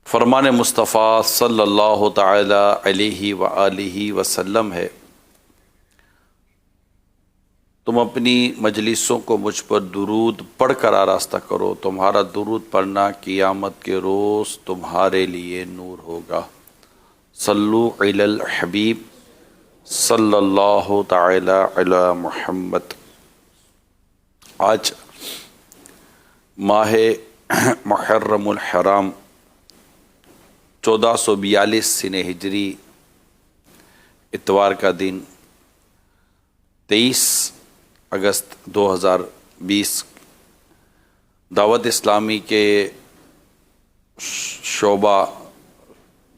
فرمان مصطفیٰ صلی اللہ تعالی علیہ وآلہ وسلم ہے، تم اپنی مجلسوں کو مجھ پر درود پڑھ کر آراستہ کرو، تمہارا درود پڑھنا قیامت کے روز تمہارے لیے نور ہوگا۔ صلو علی الحبیب صلی اللہ تعالی علی محمد۔ آج ماہ محرم الحرام 1442 سن ہجری اتوار کا دن 23 اگست 2020 دعوت اسلامی کے شعبہ،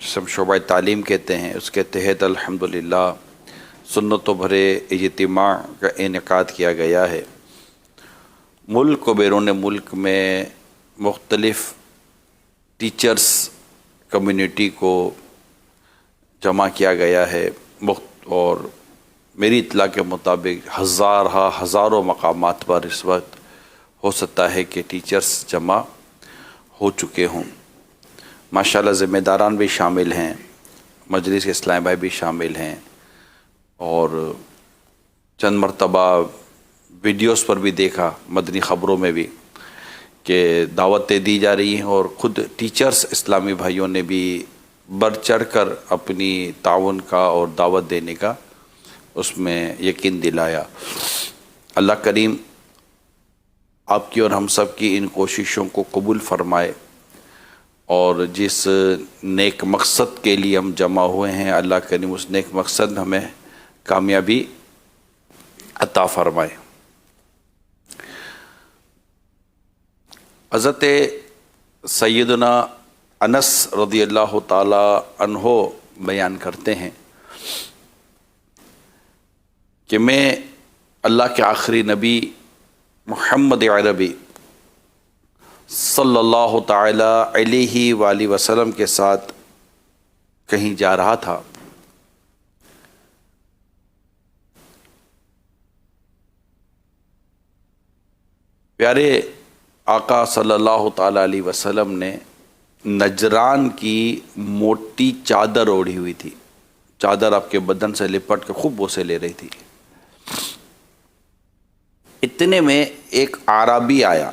جسے ہم شعبہ تعلیم کہتے ہیں، اس کے تحت الحمدللہ سنتوں بھرے اجتماع کا انعقاد کیا گیا ہے۔ ملک و بیرون ملک میں مختلف ٹیچرز کمیونٹی کو جمع کیا گیا ہے، اور میری اطلاع کے مطابق ہزاروں مقامات پر اس وقت ہو سکتا ہے کہ ٹیچرز جمع ہو چکے ہوں۔ ماشاءاللہ ذمہ داران بھی شامل ہیں، مجلس کے اسلام بھائی بھی شامل ہیں، اور چند مرتبہ ویڈیوز پر بھی دیکھا، مدنی خبروں میں بھی، کہ دعوتیں دی جا رہی ہیں، اور خود ٹیچرز اسلامی بھائیوں نے بھی بڑھ چڑھ کر اپنی تعاون کا اور دعوت دینے کا اس میں یقین دلایا۔ اللہ کریم آپ کی اور ہم سب کی ان کوششوں کو قبول فرمائے، اور جس نیک مقصد کے لیے ہم جمع ہوئے ہیں، اللہ کریم اس نیک مقصد ہمیں کامیابی عطا فرمائے۔ حضرت سیدنا انس رضی اللہ تعالی عنہ بیان کرتے ہیں کہ میں اللہ کے آخری نبی محمد عربی صلی اللہ تعالی علیہ وآلہ وسلم کے ساتھ کہیں جا رہا تھا۔ پیارے آقا صلی اللہ تعالی علیہ وسلم نے نجران کی موٹی چادر اوڑھی ہوئی تھی، چادر آپ کے بدن سے لپٹ کے خوب بوسے لے رہی تھی۔ اتنے میں ایک عربی آیا،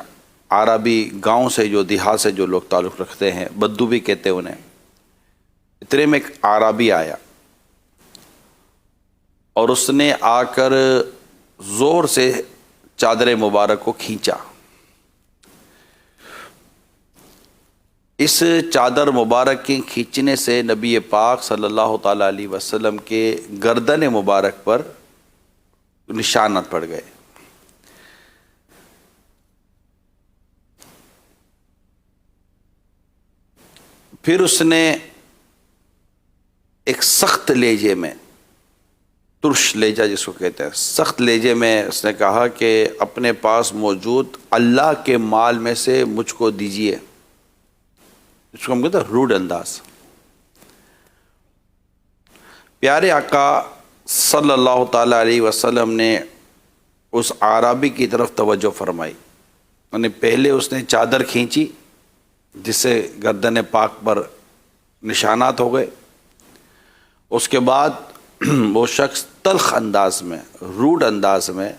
عربی گاؤں سے، جو دیہات سے جو لوگ تعلق رکھتے ہیں، بدو بھی کہتے ہیں انہیں۔ اتنے میں ایک عربی آیا، اور اس نے آ کر زور سے چادر مبارک کو کھینچا۔ اس چادر مبارک کے کھینچنے سے نبی پاک صلی اللہ تعالی علیہ وسلم کے گردن مبارک پر نشانات پڑ گئے۔ پھر اس نے ایک سخت لہجے میں، ترش لہجہ جس کو کہتے ہیں، سخت لہجے میں اس نے کہا کہ اپنے پاس موجود اللہ کے مال میں سے مجھ کو دیجیے۔ اس کو ہم کہتے ہیں روڈ انداز۔ پیارے آقا صلی اللہ تعالی علیہ وسلم نے اس عربی کی طرف توجہ فرمائی، یعنی پہلے اس نے چادر کھینچی جس سے گردن پاک پر نشانات ہو گئے، اس کے بعد وہ شخص تلخ انداز میں، روڈ انداز میں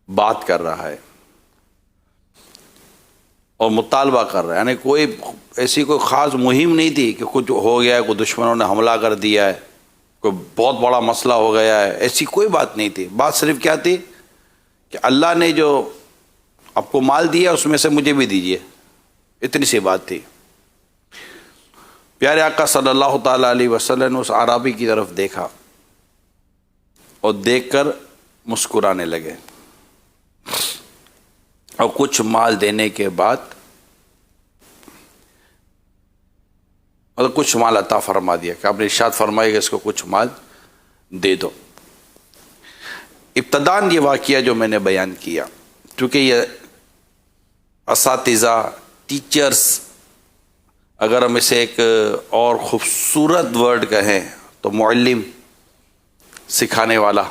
بات کر رہا ہے اور مطالبہ کر رہا ہے، یعنی کوئی ایسی کوئی خاص مہم نہیں تھی کہ کچھ ہو گیا ہے، کوئی دشمنوں نے حملہ کر دیا ہے، کوئی بہت بڑا مسئلہ ہو گیا ہے، ایسی کوئی بات نہیں تھی۔ بات صرف کیا تھی کہ اللہ نے جو آپ کو مال دیا اس میں سے مجھے بھی دیجیے، اتنی سی بات تھی۔ پیارے آقا صلی اللہ تعالی علیہ وسلم نے اس عربی کی طرف دیکھا اور دیکھ کر مسکرانے لگے، اور کچھ مال دینے کے بعد، اور کچھ مال عطا فرما دیا کہ آپ نے ارشاد فرمایا کہ اس کو کچھ مال دے دو۔ ابتداً یہ واقعہ جو میں نے بیان کیا، کیونکہ یہ اساتذہ، ٹیچرز، اگر ہم اسے ایک اور خوبصورت ورڈ کہیں تو معلم، سکھانے والا،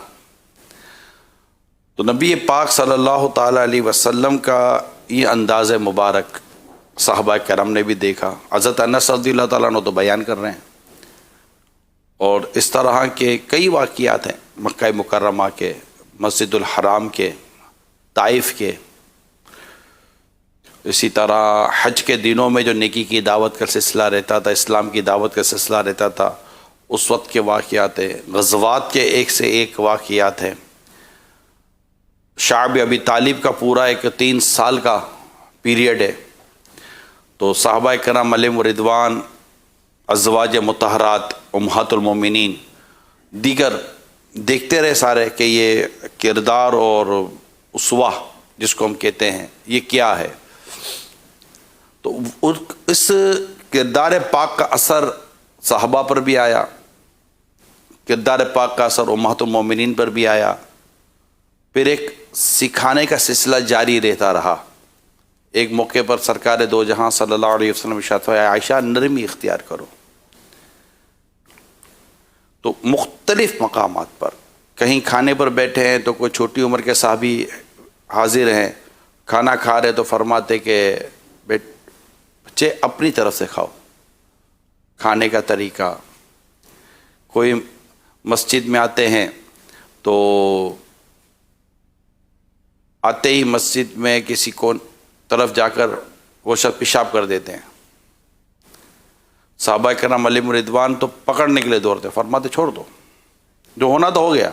تو نبی پاک صلی اللہ تعالی علیہ وسلم کا یہ انداز مبارک صحابہ کرام نے بھی دیکھا، حضرت انس رضی اللہ تعالیٰ عنہ تو بیان کر رہے ہیں، اور اس طرح کے کئی واقعات ہیں مکہ مکرمہ کے، مسجد الحرام کے، طائف کے، اسی طرح حج کے دنوں میں جو نیکی کی دعوت کا سلسلہ رہتا تھا، اسلام کی دعوت کا سلسلہ رہتا تھا، اس وقت کے واقعات ہیں، غزوات کے ایک سے ایک واقعات ہیں، شعب ابی طالب کا پورا ایک 3 سال کا پیریڈ ہے، تو صحابہ کرام علیہم رضوان، ازواج مطہرات، امہات المومنین، دیگر دیکھتے رہے سارے کہ یہ کردار اور اسوہ جس کو ہم کہتے ہیں یہ کیا ہے، تو اس کردار پاک کا اثر صحابہ پر بھی آیا، کردار پاک کا اثر امہات المومنین پر بھی آیا، پھر ایک سکھانے کا سلسلہ جاری رہتا رہا۔ ایک موقع پر سرکار دو جہاں صلی اللہ علیہ وسلم ارشاد فرمایا، عائشہ نرمی اختیار کرو۔ تو مختلف مقامات پر، کہیں کھانے پر بیٹھے ہیں تو کوئی چھوٹی عمر کے صحابی حاضر ہیں، کھانا کھا رہے تو فرماتے کہ بچے اپنی طرف سے کھاؤ، کھانے کا طریقہ۔ کوئی مسجد میں آتے ہیں تو آتے ہی مسجد میں کسی کو طرف جا کر وہ شخص پیشاب کر دیتے ہیں، صحابہ کرام علیہم رضوان تو پکڑنے کے لیے دوڑتے، فرماتے چھوڑ دو، جو ہونا تو ہو گیا،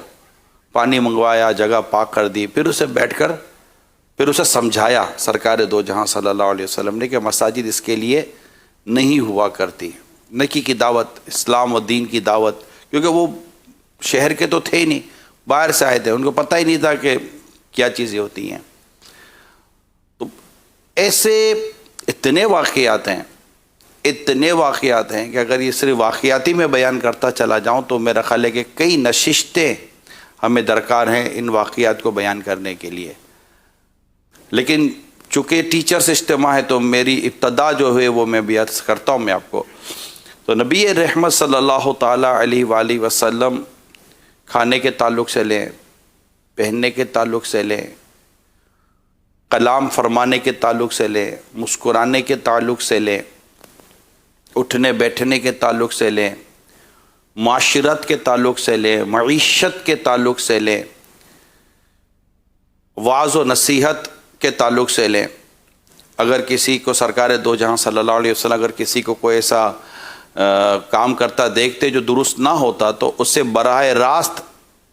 پانی منگوایا، جگہ پاک کر دی، پھر اسے بیٹھ کر پھر اسے سمجھایا سرکار دو جہاں صلی اللہ علیہ وسلم نے کہ مساجد اس کے لیے نہیں ہوا کرتی، نیکی کی دعوت، اسلام و دین کی دعوت، کیونکہ وہ شہر کے تو تھے ہی نہیں، باہر سے آئے تھے، ان کو پتہ ہی نہیں تھا کہ کیا چیزیں ہوتی ہیں۔ تو ایسے اتنے واقعات ہیں کہ اگر یہ صرف واقعاتی میں بیان کرتا چلا جاؤں تو میرا خیال ہے کہ کئی نشستیں ہمیں درکار ہیں ان واقعات کو بیان کرنے کے لیے، لیکن چونکہ ٹیچرز اجتماع ہے تو میری ابتدا جو ہے وہ میں بیان کرتا ہوں میں آپ کو۔ تو نبی رحمت صلی اللہ تعالیٰ علیہ وآلہ وسلم کھانے کے تعلق سے لیں، پہننے کے تعلق سے لیں، کلام فرمانے کے تعلق سے لیں، مسکرانے کے تعلق سے لیں، اٹھنے بیٹھنے کے تعلق سے لیں، معاشرت کے تعلق سے لیں، معیشت کے تعلق سے لیں، وعظ و نصیحت کے تعلق سے لیں۔ اگر کسی کو سرکار دو جہاں صلی اللہ علیہ وسلم اگر کسی کو کوئی ایسا کام کرتا دیکھتے جو درست نہ ہوتا تو اسے براہ راست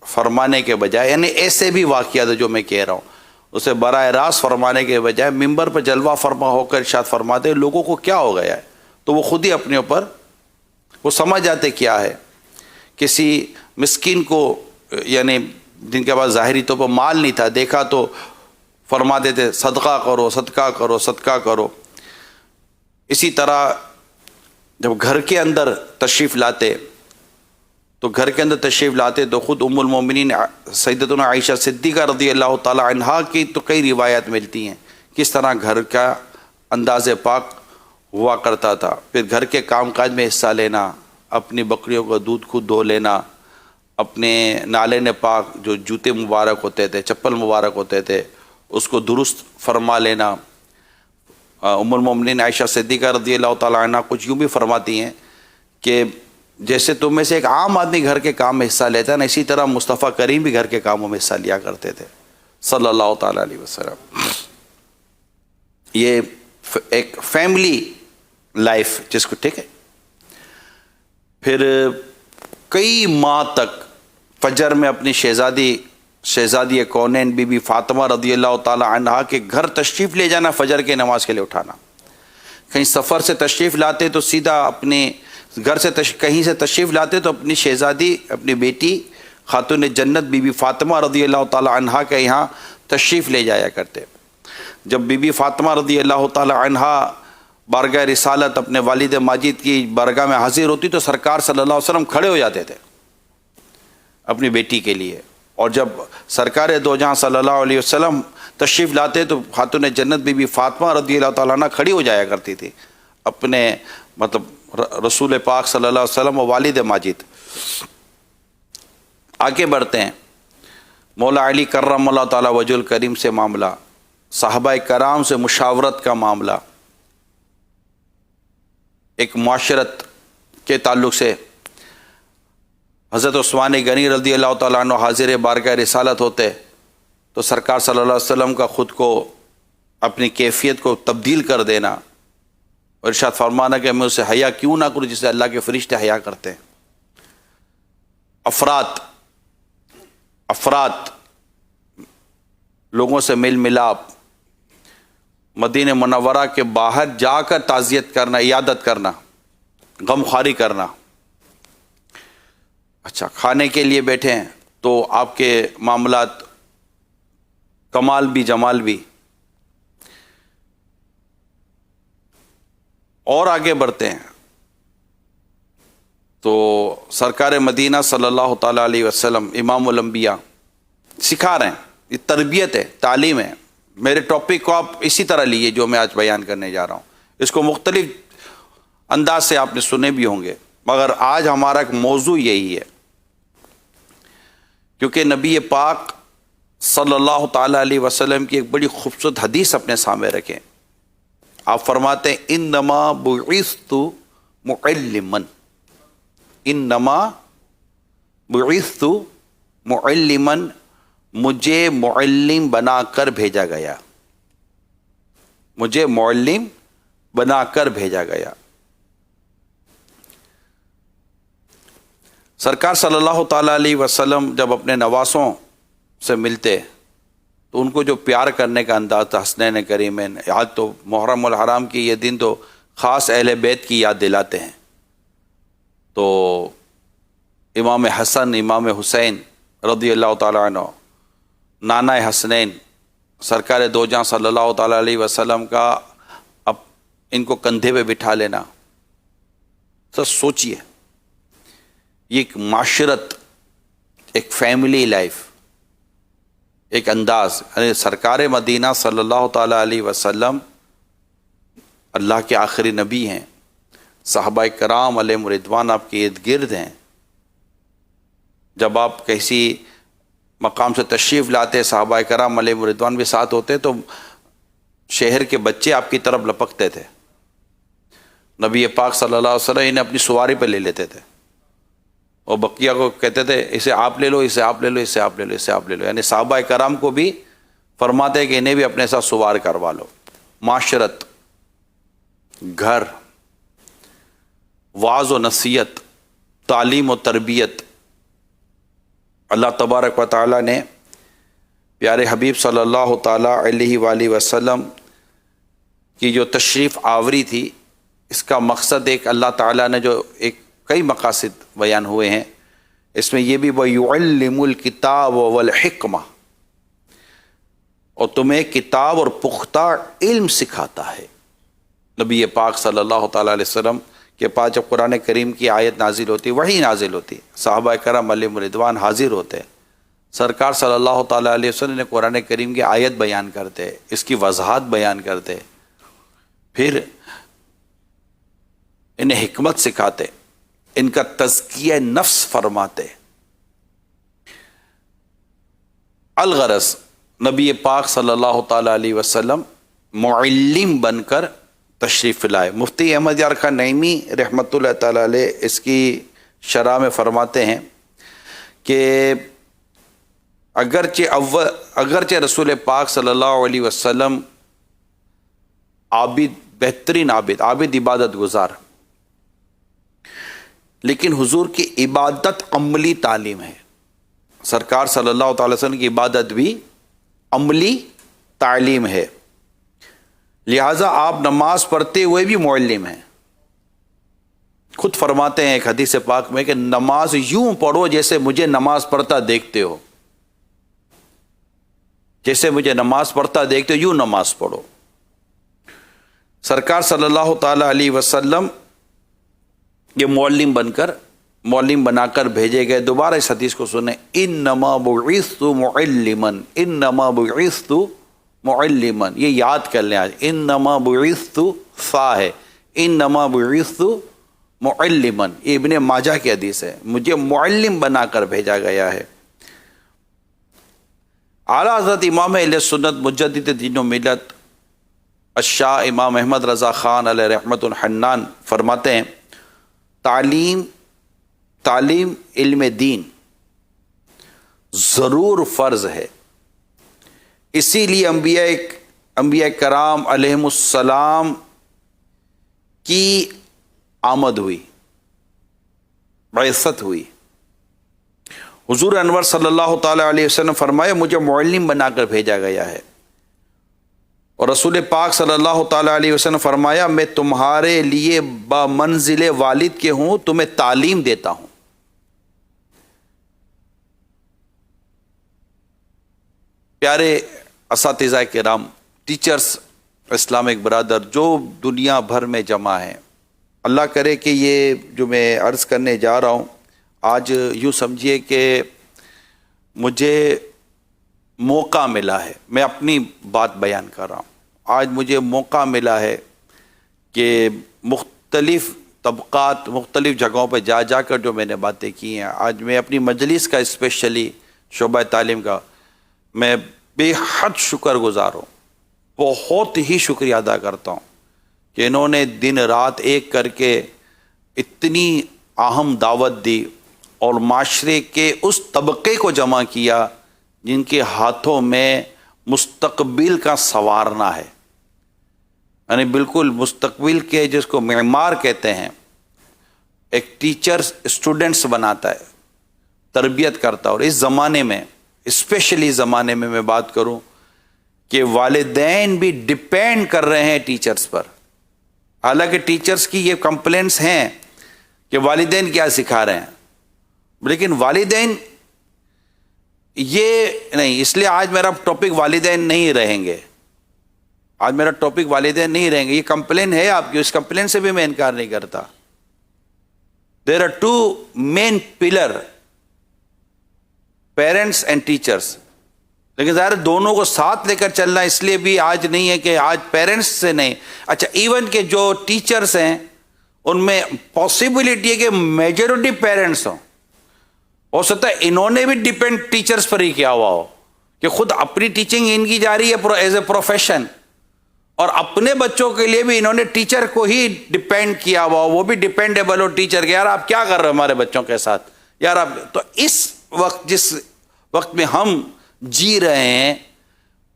فرمانے کے بجائے، یعنی ایسے بھی واقعات جو میں کہہ رہا ہوں، اسے براہ راست فرمانے کے بجائے ممبر پر جلوہ فرما ہو کر ارشاد فرماتے لوگوں کو کیا ہو گیا ہے، تو وہ خود ہی اپنے اوپر وہ سمجھ جاتے کیا ہے۔ کسی مسکین کو، یعنی جن کے پاس ظاہری طور پر مال نہیں تھا، دیکھا تو فرما دیتے صدقہ کرو، صدقہ کرو، صدقہ کرو۔ اسی طرح جب گھر کے اندر تشریف لاتے تو خود ام المومنین سیدتنا عائشہ صدیقہ رضی اللہ تعالی عنہا کی تو کئی روایات ملتی ہیں کس طرح گھر کا انداز پاک ہوا کرتا تھا، پھر گھر کے کام کاج میں حصہ لینا، اپنی بکریوں کا دودھ خود دھو لینا، اپنے نالین پاک جو جوتے مبارک ہوتے تھے، چپل مبارک ہوتے تھے، اس کو درست فرما لینا۔ ام المومنین عائشہ صدیقہ رضی اللہ تعالیٰ عنہ کچھ یوں بھی فرماتی ہیں کہ جیسے تم میں سے ایک عام آدمی گھر کے کام میں حصہ لیتا ہے نا، اسی طرح مصطفیٰ کریم بھی گھر کے کاموں میں حصہ لیا کرتے تھے صلی اللہ تعالیٰ علیہ وسلم۔ یہ ایک فیملی لائف جس کو، ٹھیک ہے۔ پھر کئی ماہ تک فجر میں اپنی شہزادی کونین بی بی فاطمہ رضی اللہ تعالی عنہا کے گھر تشریف لے جانا، فجر کے نماز کے لیے اٹھانا۔ کہیں سفر سے تشریف لاتے تو سیدھا اپنے گھر سے کہیں سے تشریف لاتے تو اپنی شہزادی، اپنی بیٹی خاتون جنت بی بی فاطمہ رضی اللہ تعالی عنہا کے یہاں تشریف لے جایا کرتے۔ جب بی بی فاطمہ رضی اللہ تعالی عنہا بارگاہ رسالت اپنے والد ماجد کی بارگاہ میں حاضر ہوتی تو سرکار صلی اللہ علیہ وسلم کھڑے ہو جاتے تھے اپنی بیٹی کے لیے، اور جب سرکار دو جہاں صلی اللہ علیہ وسلم تشریف لاتے تو خاتون جنت بی بی فاطمہ رضی اللہ تعالیٰ عنہ کھڑی ہو جایا کرتی تھی اپنے رسول پاک صلی اللہ علیہ وسلم و والد ماجد۔ آگے بڑھتے ہیں، مولا علی کرم اللہ تعالیٰ وجہ الکریم سے معاملہ، صحابہ کرام سے مشاورت کا معاملہ، ایک معاشرت کے تعلق سے حضرت عثمان غنی رضی اللہ تعالیٰ عنہ حاضر بارگاہ رسالت ہوتے تو سرکار صلی اللہ علیہ وسلم کا خود کو اپنی کیفیت کو تبدیل کر دینا اور ارشاد فرمانا کہ میں اسے حیا کیوں نہ کروں جسے اللہ کے فرشتے حیا کرتے ہیں۔ افراد لوگوں سے میل ملاپ، مدینہ منورہ کے باہر جا کر تعزیت کرنا، عیادت کرنا، غم خواری کرنا۔ اچھا، کھانے کے لیے بیٹھے ہیں تو آپ کے معاملات کمال بھی جمال بھی۔ اور آگے بڑھتے ہیں تو سرکار مدینہ صلی اللہ تعالیٰ علیہ وسلم امام الانبیاء سکھا رہے ہیں، یہ تربیت ہے، تعلیم ہے۔ میرے ٹاپک کو آپ اسی طرح لیے جو میں آج بیان کرنے جا رہا ہوں، اس کو مختلف انداز سے آپ نے سنے بھی ہوں گے، مگر آج ہمارا ایک موضوع یہی ہے، کیونکہ نبی پاک صلی اللہ تعالیٰ علیہ وسلم کی ایک بڑی خوبصورت حدیث اپنے سامنے رکھیں۔ آپ فرماتے ہیں انما بعثت معلما، انما بعثت معلما، مجھے معلم بنا کر بھیجا گیا، مجھے معلم بنا کر بھیجا گیا۔ سرکار صلی اللہ تعالیٰ علیہ وسلم جب اپنے نواسوں سے ملتے تو ان کو جو پیار کرنے کا انداز تھا، حسنین کریمین، آج تو محرم الحرام کی یہ دن تو خاص اہل بیت کی یاد دلاتے ہیں، تو امام حسن، امام حسین رضی اللہ تعالیٰ عنہ، نانا حسنین، سرکار دو جہاں صلی اللہ تعالیٰ علیہ وسلم کا اب ان کو کندھے پہ بٹھا لینا، سر سوچئے، یہ ایک معاشرت، ایک فیملی لائف، ایک انداز، یعنی سرکار مدینہ صلی اللہ تعالیٰ علیہ وسلم اللہ کے آخری نبی ہیں، صحابہ کرام علیہم رضوان آپ کے ارد گرد ہیں، جب آپ کسی مقام سے تشریف لاتے صحابہ کرام علیہم رضوان بھی ساتھ ہوتے تو شہر کے بچے آپ کی طرف لپکتے تھے، نبی پاک صلی اللہ علیہ وسلم انہیں اپنی سواری پہ لے لیتے تھے اور بقیہ کو کہتے تھے اسے آپ لے لو، اسے آپ لے لو، اسے آپ لے لو، اسے آپ لے لو، یعنی صحابہ کرام کو بھی فرماتے کہ انہیں بھی اپنے ساتھ سوار کروا لو۔ معاشرت، گھر، وعظ و نصیحت، تعلیم و تربیت، اللہ تبارک و تعالیٰ نے پیارے حبیب صلی اللہ تعالیٰ علیہ وآلہ وسلم کی جو تشریف آوری تھی، اس کا مقصد ایک اللہ تعالیٰ نے جو ایک کئی مقاصد بیان ہوئے ہیں، اس میں یہ بھی وَيُعَلِّمُ الْكِتَابَ وَالْحِکْمَةَ، اور تمہیں کتاب اور پختہ علم سکھاتا ہے۔ نبی پاک صلی اللہ تعالیٰ علیہ وسلم کے پاس جب قرآن کریم کی آیت نازل ہوتی، وحی نازل ہوتی، صحابہ کرام علیہم رضوان حاضر ہوتے، سرکار صلی اللہ تعالیٰ علیہ وسلم نے قرآن کریم کی آیت بیان کرتے، اس کی وضاحت بیان کرتے، پھر انہیں حکمت سکھاتے، ان کا تزکیہ نفس فرماتے۔ الغرض نبی پاک صلی اللہ تعالیٰ علیہ وسلم معلم بن کر تشریف لائے۔ مفتی احمد یار خان نعیمی رحمۃ اللہ تعالیٰ علیہ اس کی شرح میں فرماتے ہیں کہ اگرچہ رسول پاک صلی اللہ علیہ وسلم عابد، بہترین عابد عبادت گزار، لیکن حضور کی عبادت عملی تعلیم ہے۔ سرکار صلی اللہ تعالی وسلم کی عبادت بھی عملی تعلیم ہے، لہٰذا آپ نماز پڑھتے ہوئے بھی معلم ہیں۔ خود فرماتے ہیں ایک حدیث پاک میں کہ نماز یوں پڑھو جیسے مجھے نماز پڑھتا دیکھتے ہو، جیسے مجھے نماز پڑھتا دیکھتے ہو یوں نماز پڑھو۔ سرکار صلی اللہ تعالی علیہ وسلم یہ معلم بنا کر بھیجے گئے۔ دوبارہ اس حدیث کو سنیں، انما بعثت معلما، انما بعثت معلما، یہ یاد کر لیں آج، انما بعثت فا ہے، انما بعثت معلما، یہ ابن ماجہ کی حدیث ہے، مجھے معلم بنا کر بھیجا گیا ہے۔ اعلیٰ حضرت امام اہل سنت مجدد دین و ملت الشاہ امام احمد رضا خان علیہ رحمت الحنان فرماتے ہیں تعلیم علم دین ضرور فرض ہے، اسی لیے انبیاء کرام علیہم السلام کی آمد ہوئی، بعثت ہوئی۔ حضور انور صلی اللہ تعالی علیہ وسلم فرمایا مجھے معلم بنا کر بھیجا گیا ہے، اور رسول پاک صلی اللہ تعالی علیہ وسلم فرمایا میں تمہارے لیے بمنزل والد کے ہوں، تمہیں تعلیم دیتا ہوں۔ پیارے اساتذہ کرام، ٹیچرز، اسلامک برادر جو دنیا بھر میں جمع ہیں، اللہ کرے کہ یہ جو میں عرض کرنے جا رہا ہوں آج یوں سمجھیے کہ مجھے موقع ملا ہے، میں اپنی بات بیان کر رہا ہوں، آج مجھے موقع ملا ہے کہ مختلف طبقات، مختلف جگہوں پہ جا کر جو میں نے باتیں کی ہیں، آج میں اپنی مجلس کا اسپیشلی شعبہ تعلیم کا میں بے حد شکر گزار ہوں، بہت ہی شکریہ ادا کرتا ہوں کہ انہوں نے دن رات ایک کر کے اتنی اہم دعوت دی اور معاشرے کے اس طبقے کو جمع کیا جن کے ہاتھوں میں مستقبل کا سنوارنا ہے، یعنی بالکل مستقبل کے جس کو معمار کہتے ہیں۔ ایک ٹیچر اسٹوڈنٹس بناتا ہے، تربیت کرتا ہے، اور اس زمانے میں اسپیشلی زمانے میں میں بات کروں کہ والدین بھی ڈپینڈ کر رہے ہیں ٹیچرز پر۔ حالانکہ ٹیچرز کی یہ کمپلینٹس ہیں کہ والدین کیا سکھا رہے ہیں، لیکن والدین یہ نہیں، اس لیے آج میرا ٹاپک والدین نہیں رہیں گے، آج میرا ٹاپک والدین نہیں رہیں گے۔ یہ کمپلین ہے آپ کی، اس کمپلین سے بھی میں انکار نہیں کرتا۔ There are two main pillar, parents and teachers, لیکن ظاہر دونوں کو ساتھ لے کر چلنا اس لیے بھی آج نہیں ہے کہ آج پیرنٹس سے نہیں، اچھا ایون کہ جو ٹیچرس ہیں ان میں پاسبلٹی ہے کہ میجورٹی پیرنٹس ہوں، ہو سکتا ہے انہوں نے بھی ڈیپینڈ ٹیچرس پر ہی کیا ہوا ہو کہ خود اپنی ٹیچنگ ان کی جا رہی ہے ایز اے پروفیشن، اور اپنے بچوں کے لیے بھی انہوں نے ٹیچر کو ہی ڈیپینڈ کیا ہوا ہو، وہ بھی ڈیپینڈیبل ہو ٹیچر کہ یار آپ کیا کر رہے ہو ہمارے بچوں کے ساتھ، یار آپ۔ تو اس وقت جس وقت میں ہم جی رہے ہیں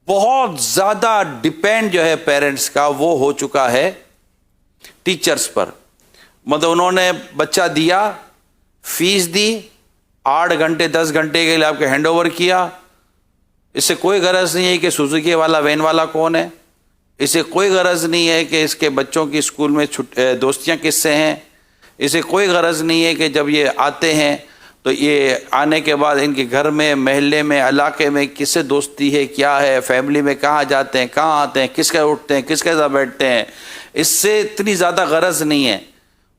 بہت زیادہ ڈیپینڈ جو ہے پیرنٹس کا وہ ہو چکا ہے ٹیچرز پر۔ مطلب انہوں نے بچہ دیا، فیس دی، 8 گھنٹے 10 گھنٹے کے لیے آپ کے ہینڈ اوور کیا، اس سے کوئی غرض نہیں ہے کہ سوزوکی والا وین والا کون ہے، اسے کوئی غرض نہیں ہے کہ اس کے بچوں کی اسکول میں دوستیاں کس سے ہیں، اسے کوئی غرض نہیں ہے کہ جب یہ آتے ہیں تو یہ آنے کے بعد ان کے گھر میں، محلے میں، علاقے میں کس سے دوستی ہے، کیا ہے، فیملی میں کہاں جاتے ہیں، کہاں آتے ہیں، کس کے اٹھتے ہیں، کس کے ساتھ بیٹھتے ہیں، اس سے اتنی زیادہ غرض نہیں ہے۔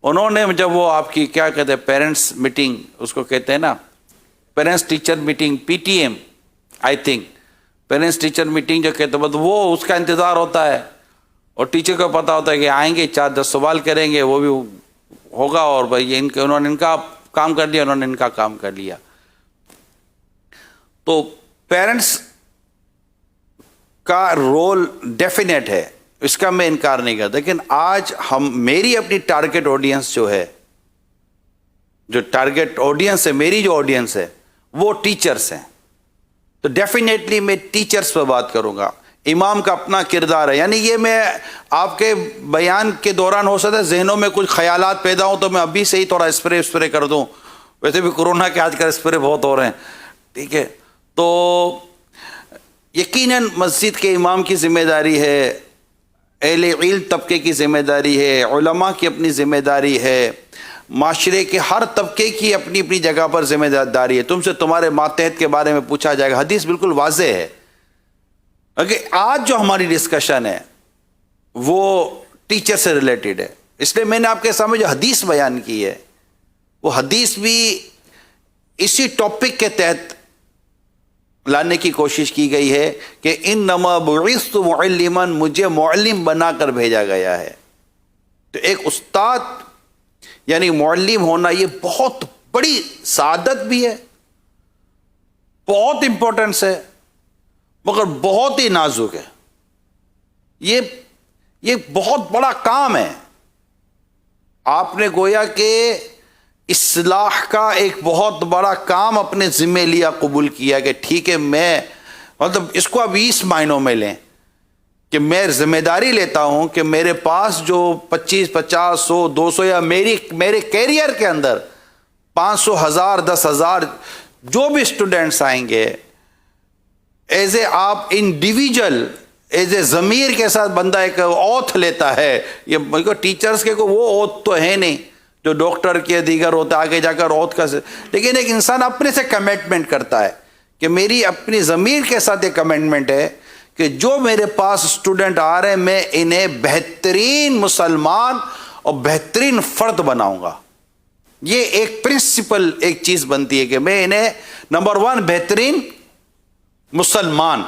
انہوں نے جب وہ آپ کی کیا کہتے ہیں پیرنٹس میٹنگ، اس کو کہتے ہیں نا parents teacher meeting, P T M I think, parents teacher meeting جو کہتے ہیں، وہ اس کا انتظار ہوتا ہے، اور ٹیچر کو پتا ہوتا ہے کہ آئیں گے 4-10 سوال کریں گے، وہ بھی ہوگا، اور بھائی انہوں نے ان کا کام کر لیا، انہوں نے ان کا کام کر لیا۔ تو پیرنٹس کا رول ڈیفینیٹ ہے، اس کا میں انکار نہیں کرتا، لیکن آج میری اپنی ٹارگٹ آڈینس جو ہے، جو ٹارگٹ آڈینس ہے، میری جو آڈینس ہے وہ ٹیچرز ہیں، تو ڈیفینیٹلی میں ٹیچرز پہ بات کروں گا۔ امام کا اپنا کردار ہے، یعنی یہ میں آپ کے بیان کے دوران ہو سکتا ہے ذہنوں میں کچھ خیالات پیدا ہوں تو میں ابھی سے ہی تھوڑا اسپرے کر دوں، ویسے بھی کورونا کے آج کل اسپرے بہت ہو رہے ہیں، ٹھیک ہے۔ تو یقیناً مسجد کے امام کی ذمہ داری ہے، اہل علم طبقے کی ذمہ داری ہے، علماء کی اپنی ذمہ داری ہے، معاشرے کے ہر طبقے کی اپنی اپنی جگہ پر ذمہ داری ہے۔ تم سے تمہارے ماتحت کے بارے میں پوچھا جائے گا، حدیث بالکل واضح ہے۔ اگر آج جو ہماری ڈسکشن ہے وہ ٹیچر سے ریلیٹڈ ہے، اس لیے میں نے آپ کے سامنے جو حدیث بیان کی ہے وہ حدیث بھی اسی ٹاپک کے تحت لانے کی کوشش کی گئی ہے کہ انما بعثت معلما، مجھے معلم بنا کر بھیجا گیا ہے۔ تو ایک استاد یعنی معلم ہونا یہ بہت بڑی سعادت بھی ہے، بہت امپورٹنس ہے، مگر بہت ہی نازک ہے۔ یہ یہ بہت بڑا کام ہے. آپ نے گویا کہ اصلاح کا ایک بہت بڑا کام اپنے ذمہ لیا, قبول کیا کہ ٹھیک ہے, میں مطلب اس کو اب 20 معنوں میں لیں کہ میں ذمہ داری لیتا ہوں کہ میرے پاس جو 25 50 100 200 یا میرے کیریئر کے اندر 500 1000 10,000 جو بھی اسٹوڈنٹس آئیں گے, ایز اے آپ انڈیویجول ایز اے ضمیر کے ساتھ بندہ ایک اوتھ لیتا ہے. یہ ٹیچرز کے کو وہ اوتھ تو ہے نہیں جو ڈاکٹر کے دیگر ہوتا ہے, آگے جا کر اوتھ کا, لیکن ایک انسان اپنے سے کمٹمنٹ کرتا ہے کہ میری اپنی ضمیر کے ساتھ ایک کمٹمنٹ ہے کہ جو میرے پاس اسٹوڈنٹ آ رہے ہیں میں انہیں بہترین مسلمان اور بہترین فرد بناؤں گا. یہ ایک پرنسپل ایک چیز بنتی ہے کہ میں انہیں نمبر 1 بہترین مسلمان,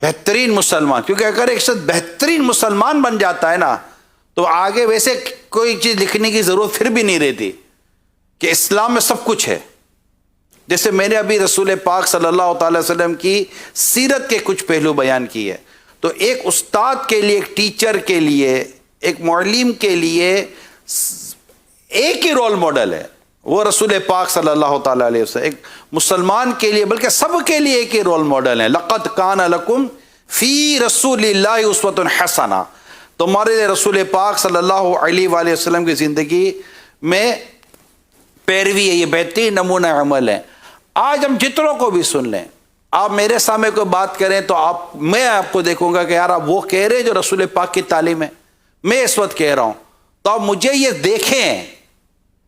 بہترین مسلمان, کیونکہ اگر ایک شخص بہترین مسلمان بن جاتا ہے نا تو آگے ویسے کوئی چیز لکھنے کی ضرورت پھر بھی نہیں رہتی کہ اسلام میں سب کچھ ہے. جیسے میں نے ابھی رسول پاک صلی اللہ تعالی وسلم کی سیرت کے کچھ پہلو بیان کیے, تو ایک استاد کے لیے, ایک ٹیچر کے لیے, ایک معلم کے لیے ایک ہی رول ماڈل ہے, وہ رسول پاک صلی اللہ تعالی علیہ وسلم. ایک مسلمان کے لیے بلکہ سب کے لیے ایک ہی رول ماڈل ہے. لقد کان لکم فی رسول اللہ اسوۃ حسنہ, تمہارے لیے رسول پاک صلی اللہ علیہ وآلہ وسلم کی زندگی میں پیروی ہے, یہ بہترین نمونہ عمل ہے. آج ہم جتنوں کو بھی سن لیں, آپ میرے سامنے کوئی بات کریں تو میں آپ کو دیکھوں گا کہ یار آپ وہ کہہ رہے جو رسول پاک کی تعلیم ہے, میں اس وقت کہہ رہا ہوں, تو آپ مجھے یہ دیکھیں,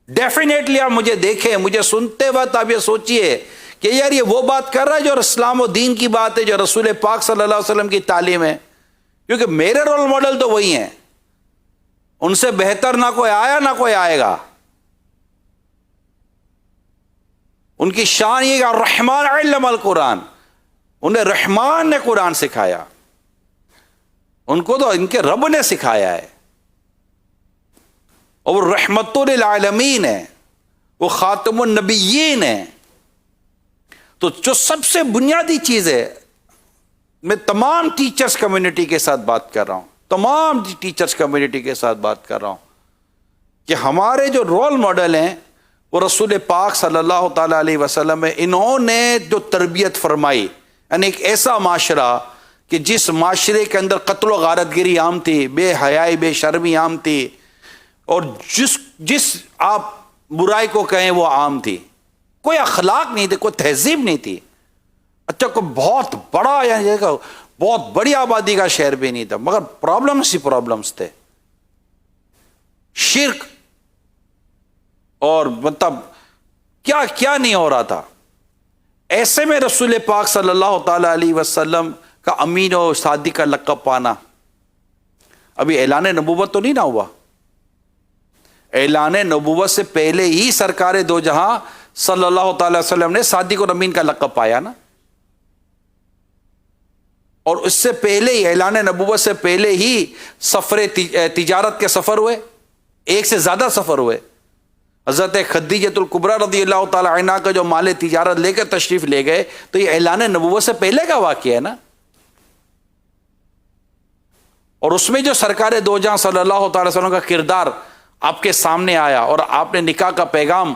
ڈیفینیٹلی آپ مجھے دیکھیں, مجھے سنتے وقت آپ یہ سوچئے کہ یار یہ وہ بات کر رہا ہے جو اسلام و دین کی بات ہے, جو رسول پاک صلی اللہ علیہ وسلم کی تعلیم ہے, کیونکہ میرے رول ماڈل تو وہی ہیں, ان سے بہتر نہ کوئی آیا نہ کوئی آئے گا. ان کی شان یہ کہ الرحمن علم القرآن, انہیں رحمان نے قرآن سکھایا, ان کو تو ان کے رب نے سکھایا ہے, اور وہ رحمت للعالمین ہے, وہ خاتم النبیین ہے. تو جو سب سے بنیادی چیز ہے, میں تمام ٹیچرز کمیونٹی کے ساتھ بات کر رہا ہوں, تمام ٹیچرز کمیونٹی کے ساتھ بات کر رہا ہوں کہ ہمارے جو رول ماڈل ہیں وہ رسول پاک صلی اللہ تعالی علیہ وسلم ہے. انہوں نے جو تربیت فرمائی, یعنی ایک ایسا معاشرہ کہ جس معاشرے کے اندر قتل و غارت گری عام تھی, بے حیائی بے شرمی عام تھی, اور جس آپ برائی کو کہیں وہ عام تھی, کوئی اخلاق نہیں تھے, کوئی تہذیب نہیں تھی. اچھا کوئی بہت بڑا یعنی بہت بڑی آبادی کا شہر بھی نہیں تھا, مگر پرابلمس ہی پرابلمس تھے, شرک اور مطلب کیا کیا نہیں ہو رہا تھا. ایسے میں رسول پاک صلی اللہ تعالی علیہ وسلم کا امین و صادق کا لقب پانا, ابھی اعلان نبوت تو نہیں نہ ہوا, اعلان نبوت سے پہلے ہی سرکار دو جہاں صلی اللہ تعالی وسلم نے صادق اور امین کا لقب پایا نا, اور اس سے پہلے ہی اعلان نبوت سے پہلے ہی سفر تجارت کے سفر ہوئے, ایک سے زیادہ سفر ہوئے. حضرت خدیجۃ الکبریٰ رضی اللہ تعالی عنہا کا جو مال تجارت لے کر تشریف لے گئے, تو یہ اعلان نبوت سے پہلے کا واقعہ ہے نا. اور اس میں جو سرکار دو جہاں صلی اللہ تعالی وسلم کا کردار آپ کے سامنے آیا اور آپ نے نکاح کا پیغام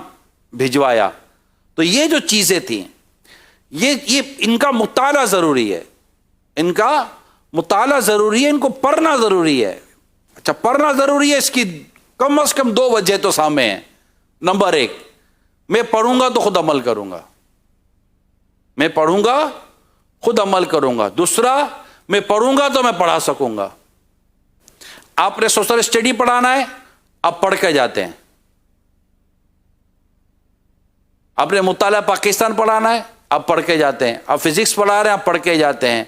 بھجوایا, تو یہ جو چیزیں تھیں یہ ان کا مطالعہ ضروری ہے, ان کا مطالعہ ضروری ہے, ان کو پڑھنا ضروری ہے. اچھا پڑھنا ضروری ہے, اس کی کم از کم 2 وجہ تو سامنے ہیں. نمبر 1, میں پڑھوں گا تو خود عمل کروں گا, میں پڑھوں گا خود عمل کروں گا. دوسرا, میں پڑھوں گا تو میں پڑھا سکوں گا. آپ نے سوشل اسٹڈی پڑھانا ہے, آپ پڑھ کے جاتے ہیں. آپ نے مطالعہ پاکستان پڑھانا ہے, آپ پڑھ کے جاتے ہیں. آپ فزکس پڑھا رہے ہیں, آپ پڑھ کے جاتے ہیں.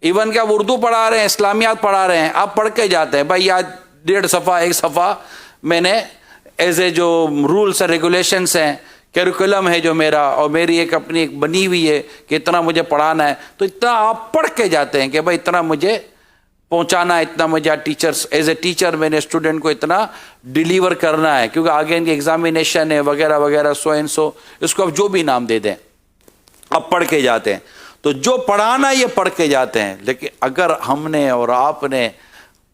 ایون کہ آپ اردو پڑھا رہے ہیں, اسلامیات پڑھا رہے ہیں, آپ پڑھ کے جاتے ہیں. بھائی آج 1.5 صفحہ 1 صفحہ میں نے ایز اے جو رولس اور ریگولیشنس ہیں, کیریکولم ہے جو میرا, اور میری ایک اپنی ایک بنی ہوئی ہے کہ اتنا مجھے پڑھانا ہے, تو اتنا آپ پڑھ کے جاتے ہیں کہ بھائی اتنا مجھے پہنچانا ہے, اتنا مجھے ٹیچرس ایز اے ٹیچر میں نے اسٹوڈنٹ کو اتنا ڈیلیور کرنا ہے, کیونکہ آگے ان کی ایگزامینیشن ہے وغیرہ وغیرہ, سو اینڈ سو, اس کو آپ جو بھی نام دے دیں, آپ پڑھ کے جاتے ہیں. تو جو پڑھانا یہ پڑھ کے جاتے ہیں، لیکن اگر ہم نے اور آپ نے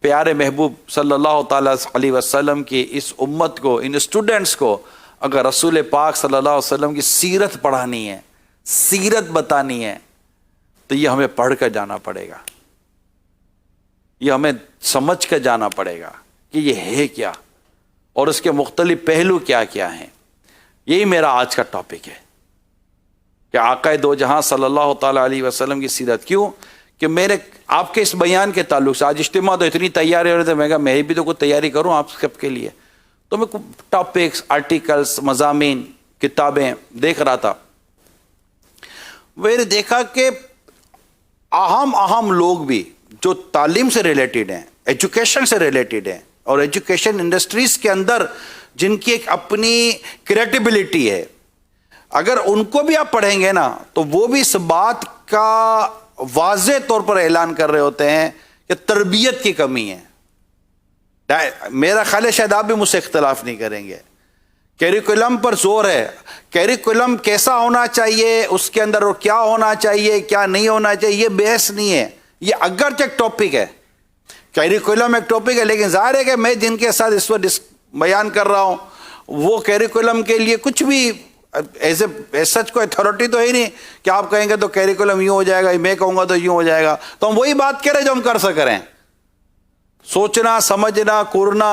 پیارے محبوب صلی اللہ تعالیٰ علیہ وسلم کی اس امت کو، ان اسٹوڈنٹس کو، اگر رسول پاک صلی اللہ علیہ وسلم کی سیرت پڑھانی ہے، سیرت بتانی ہے، تو یہ ہمیں پڑھ کر جانا پڑے گا، یہ ہمیں سمجھ کر جانا پڑے گا کہ یہ ہے کیا اور اس کے مختلف پہلو کیا کیا ہیں۔ یہی میرا آج کا ٹاپک ہے کہ آقا دو جہاں صلی اللہ تعالیٰ علیہ وسلم کی سیرت۔ کیوں کہ میرے آپ کے اس بیان کے تعلق سے آج اجتماع تو اتنی تیاری ہو رہی تھی، میں کہا میں بھی تو کوئی تیاری کروں آپ سب کے لیے، تو میں ٹاپکس، آرٹیکلس، مضامین، کتابیں دیکھ رہا تھا۔ میں نے دیکھا کہ اہم لوگ بھی جو تعلیم سے ریلیٹڈ ہیں، ایجوکیشن سے ریلیٹڈ ہیں، اور ایجوکیشن انڈسٹریز کے اندر جن کی ایک اپنی کریٹیبلٹی ہے، اگر ان کو بھی آپ پڑھیں گے نا تو وہ بھی اس بات کا واضح طور پر اعلان کر رہے ہوتے ہیں کہ تربیت کی کمی ہے۔ میرا خیال ہے شاید آپ بھی مجھ سے اختلاف نہیں کریں گے۔ کیریکولم پر زور ہے، کیریکولم کیسا ہونا چاہیے، اس کے اندر وہ کیا ہونا چاہیے، کیا نہیں ہونا چاہیے، یہ بحث نہیں ہے، یہ اگرچہ ایک ٹاپک ہے، کیریکولم ایک ٹاپک ہے، لیکن ظاہر ہے کہ میں جن کے ساتھ اس وقت بیان کر رہا ہوں وہ کیریکولم کے لیے کچھ بھی ایسے سچ کو اتھارٹی تو ہے نہیں کہ آپ کہیں گے تو کیریکولم یوں ہو جائے گا، میں کہوں گا تو یوں ہو جائے گا، تو ہم وہی بات کریں جو ہم کر سک رہے ہیں، سوچنا، سمجھنا، کرنا،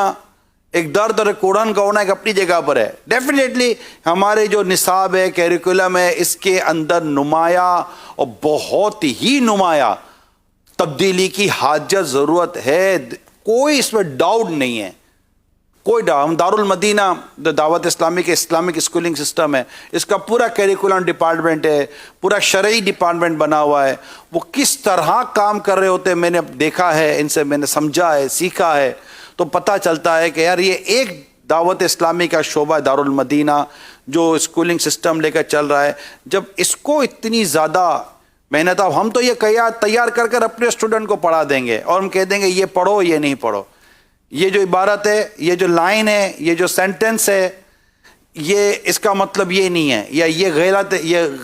ایک درد اور ایک کوڑھن کا ہونا ایک اپنی جگہ پر ہے۔ ڈیفینیٹلی ہمارے جو نصاب ہے، کیریکولم ہے، اس کے اندر نمایاں اور بہت ہی نمایاں تبدیلی کی حاجت ضرورت ہے، کوئی اس میں ڈاؤٹ نہیں ہے، کوئی ڈاؤٹ۔ ہم دارالمدینہ دعوت اسلامی کے اسلامک اسکولنگ سسٹم ہے، اس کا پورا کیریکولم ڈپارٹمنٹ ہے، پورا شرعی ڈپارٹمنٹ بنا ہوا ہے، وہ کس طرح کام کر رہے ہوتے ہیں میں نے دیکھا ہے، ان سے میں نے سمجھا ہے، سیکھا ہے، تو پتہ چلتا ہے کہ یار یہ ایک دعوت اسلامی کا شعبہ دارالمدینہ جو اسکولنگ سسٹم لے کر چل رہا ہے، جب اس کو اتنی زیادہ محنت، اب ہم تو یہ تیار کر کر اپنے اسٹوڈنٹ کو پڑھا دیں گے اور ہم کہہ دیں گے یہ پڑھو یہ نہیں پڑھو، یہ جو عبارت ہے، یہ جو لائن ہے، یہ جو سینٹنس ہے، یہ اس کا مطلب یہ نہیں ہے، یا یہ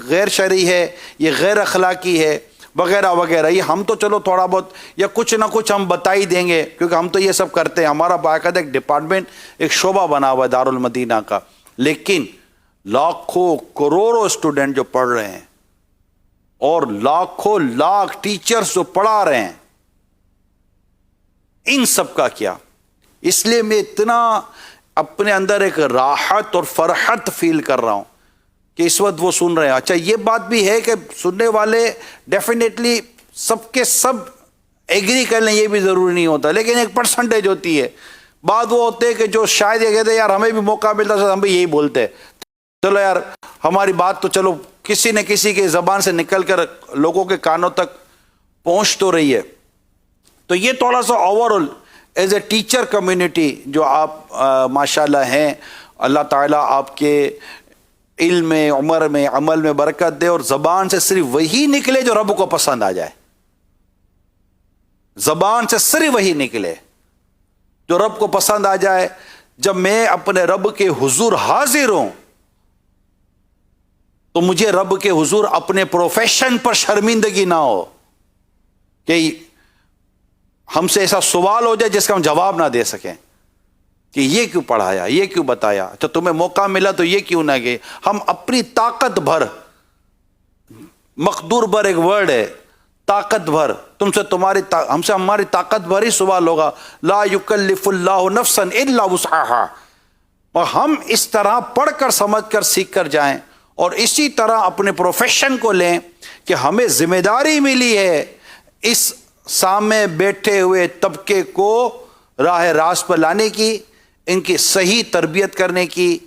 غیر شرعی ہے، یہ غیر اخلاقی ہے، وغیرہ وغیرہ۔ یہ ہم تو چلو تھوڑا بہت یا کچھ نہ کچھ ہم بتا ہی دیں گے، کیونکہ ہم تو یہ سب کرتے ہیں، ہمارا باقاعدہ ایک ڈپارٹمنٹ، ایک شعبہ بنا ہوا ہے دارالمدینہ کا۔ لیکن لاکھوں کروڑوں اسٹوڈنٹ جو پڑھ رہے ہیں اور لاکھوں لاکھ ٹیچرز جو پڑھا رہے ہیں، ان سب کا کیا؟ اس لیے میں اتنا اپنے اندر ایک راحت اور فرحت فیل کر رہا ہوں کہ اس وقت وہ سن رہے ہیں۔ اچھا یہ بات بھی ہے کہ سننے والے ڈیفینیٹلی سب کے سب ایگری کر لیں، یہ بھی ضروری نہیں ہوتا، لیکن ایک پرسنٹیج ہوتی ہے۔ بعد وہ ہوتے ہیں کہ جو شاید یہ کہتے ہیں یار ہمیں بھی موقع ملتا ہے، ہم بھی یہی بولتے ہیں، چلو یار ہماری بات تو چلو کسی نہ کسی کے زبان سے نکل کر لوگوں کے کانوں تک پہنچ تو رہی ہے۔ تو یہ تھوڑا سا over all as a teacher community جو آپ ماشاءاللہ ہیں، اللہ تعالیٰ آپ کے علم میں، عمر میں، عمل میں برکت دے، اور زبان سے صرف وہی نکلے جو رب کو پسند آ جائے، زبان سے صرف وہی نکلے جو رب کو پسند آ جائے۔ جب میں اپنے رب کے حضور حاضر ہوں تو مجھے رب کے حضور اپنے پروفیشن پر شرمندگی نہ ہو کہ ہم سے ایسا سوال ہو جائے جس کا ہم جواب نہ دے سکیں کہ یہ کیوں پڑھایا، یہ کیوں بتایا، اچھا تمہیں موقع ملا تو یہ کیوں نہ گئے۔ ہم اپنی طاقت بھر، مقدور بھر ایک ورڈ ہے، طاقت بھر، ہم سے ہماری طاقت بھر ہی سوال ہوگا، لا یکلف اللہ نفسا الا وسعہا۔ اور ہم اس طرح پڑھ کر، سمجھ کر، سیکھ کر جائیں، اور اسی طرح اپنے پروفیشن کو لیں کہ ہمیں ذمہ داری ملی ہے اس سامنے بیٹھے ہوئے طبقے کو راہ راست پر لانے کی، ان کی صحیح تربیت کرنے کی،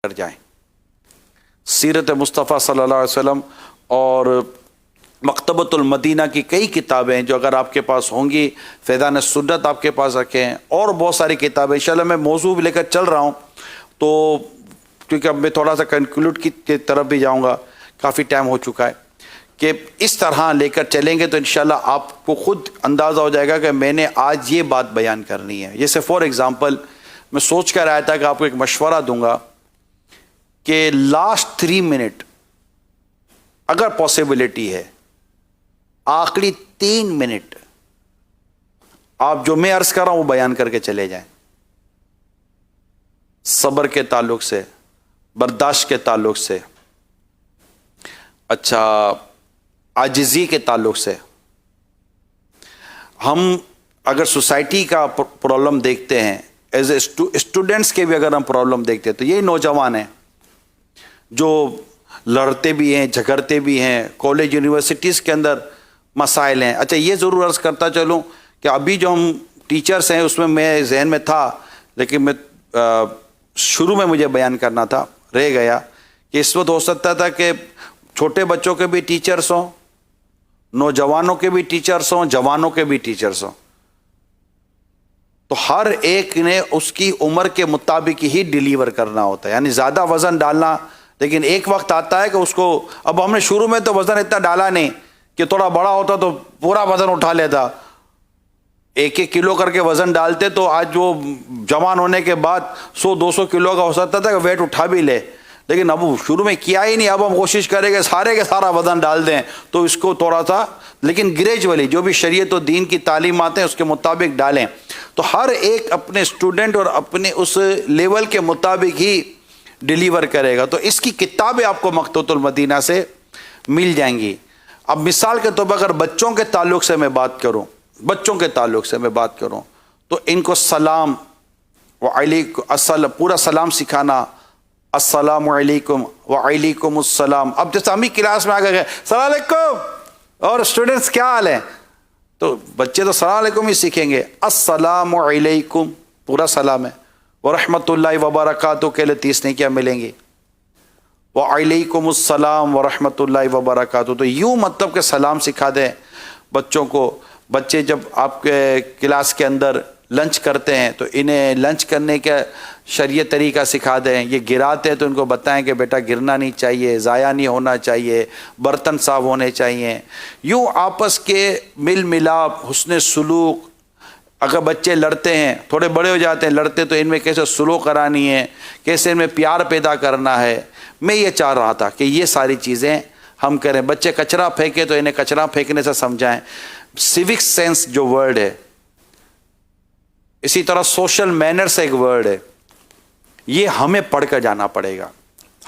کر جائیں. سیرت مصطفیٰ صلی اللہ علیہ وسلم اور مکتبۃ المدینہ کی کئی کتابیں جو اگر آپ کے پاس ہوں گی، فیضان سنت آپ کے پاس رکھیں، اور بہت ساری کتابیں. انشاءاللہ میں موضوع لے کر چل رہا ہوں، تو کیونکہ اب میں تھوڑا سا کنکلوڈ کی طرف بھی جاؤں گا، کافی ٹائم ہو چکا ہے، کہ اس طرح لے کر چلیں گے تو انشاءاللہ آپ کو خود اندازہ ہو جائے گا کہ میں نے آج یہ بات بیان کرنی ہے. جیسے فار ایگزامپل میں سوچ کر آیا تھا کہ آپ کو ایک مشورہ دوں گا کہ لاسٹ 3 منٹ اگر پاسبلٹی ہے، آخری 3 منٹ آپ جو میں عرض کر رہا ہوں وہ بیان کر کے چلے جائیں. صبر کے تعلق سے، برداشت کے تعلق سے، اچھا عاجزی کے تعلق سے. ہم اگر سوسائٹی کا پرابلم دیکھتے ہیں، ایز اے اسٹوڈنٹس کے بھی اگر ہم پرابلم دیکھتے ہیں، تو یہی نوجوان ہیں جو لڑتے بھی ہیں، جھگڑتے بھی ہیں، کالج یونیورسٹیز کے اندر مسائل ہیں. اچھا یہ ضرور عرض کرتا چلوں کہ ابھی جو ہم ٹیچرز ہیں اس میں ذہن میں تھا، لیکن میں شروع میں مجھے بیان کرنا تھا، رہ گیا، کہ اس وقت ہو سکتا تھا کہ چھوٹے بچوں کے بھی ٹیچرز ہوں، نوجوانوں کے بھی ٹیچرز ہوں، جوانوں کے بھی ٹیچرز ہوں. تو ہر ایک نے اس کی عمر کے مطابق ہی ڈیلیور کرنا ہوتا ہے، یعنی زیادہ وزن ڈالنا. لیکن ایک وقت آتا ہے کہ اس کو، اب ہم نے شروع میں تو وزن اتنا ڈالا نہیں، کہ تھوڑا بڑا ہوتا تو پورا وزن اٹھا لیتا، 1-1 کلو کر کے وزن ڈالتے، تو آج وہ جوان ہونے کے بعد 100-200 کلو کا ہو سکتا تھا کہ ویٹ اٹھا بھی لے. لیکن اب شروع میں کیا ہی نہیں، اب ہم کوشش کریں کہ سارے کے سارا وزن ڈال دیں، تو اس کو تھوڑا سا، لیکن گریجولی جو بھی شریعت و دین کی تعلیمات ہیں اس کے مطابق ڈالیں. تو ہر ایک اپنے اسٹوڈنٹ اور اپنے اس لیول کے مطابق ہی ڈیلیور کرے گا. تو اس کی کتابیں آپ کو مکتبۃ المدینہ سے مل جائیں گی. اب مثال کے طور پر اگر بچوں کے تعلق سے میں بات کروں، تو ان کو سلام وعلیکم، پورا سلام سکھانا، السلام علیکم وعلیکم السلام. اب جیسے ہم ہی کلاس میں آ گئے السلام علیکم، اور اسٹوڈنٹس کیا حال ہے، تو بچے تو السلام علیکم ہی سیکھیں گے. السلام علیکم پورا سلام ہے، ورحمۃ اللہ وبرکاتہ کے لیے 30 نیکیاں ملیں گی، وعلیکم السلام ورحمۃ اللہ وبرکاتہ. تو یوں مطلب کہ سلام سکھا دیں بچوں کو. بچے جب آپ کے کلاس کے اندر لنچ کرتے ہیں تو انہیں لنچ کرنے کا شرعی طریقہ سکھا دیں. یہ گراتے ہیں تو ان کو بتائیں کہ بیٹا گرنا نہیں چاہیے، ضائع نہیں ہونا چاہیے، برتن صاف ہونے چاہیے. یوں آپس کے مل ملاپ، حسن سلوک. اگر بچے لڑتے ہیں، تھوڑے بڑے ہو جاتے ہیں، لڑتے تو ان میں کیسے سلوک کرانی ہے، کیسے ان میں پیار پیدا کرنا ہے. میں یہ چاہ رہا تھا کہ یہ ساری چیزیں ہم کریں. بچے کچرا پھینکے تو انہیں کچرا پھینکنے سے سمجھائیں. سیوک سینس جو ورڈ ہے، اسی طرح سوشل مینرز ایک ورڈ ہے، یہ ہمیں پڑھ کر جانا پڑے گا.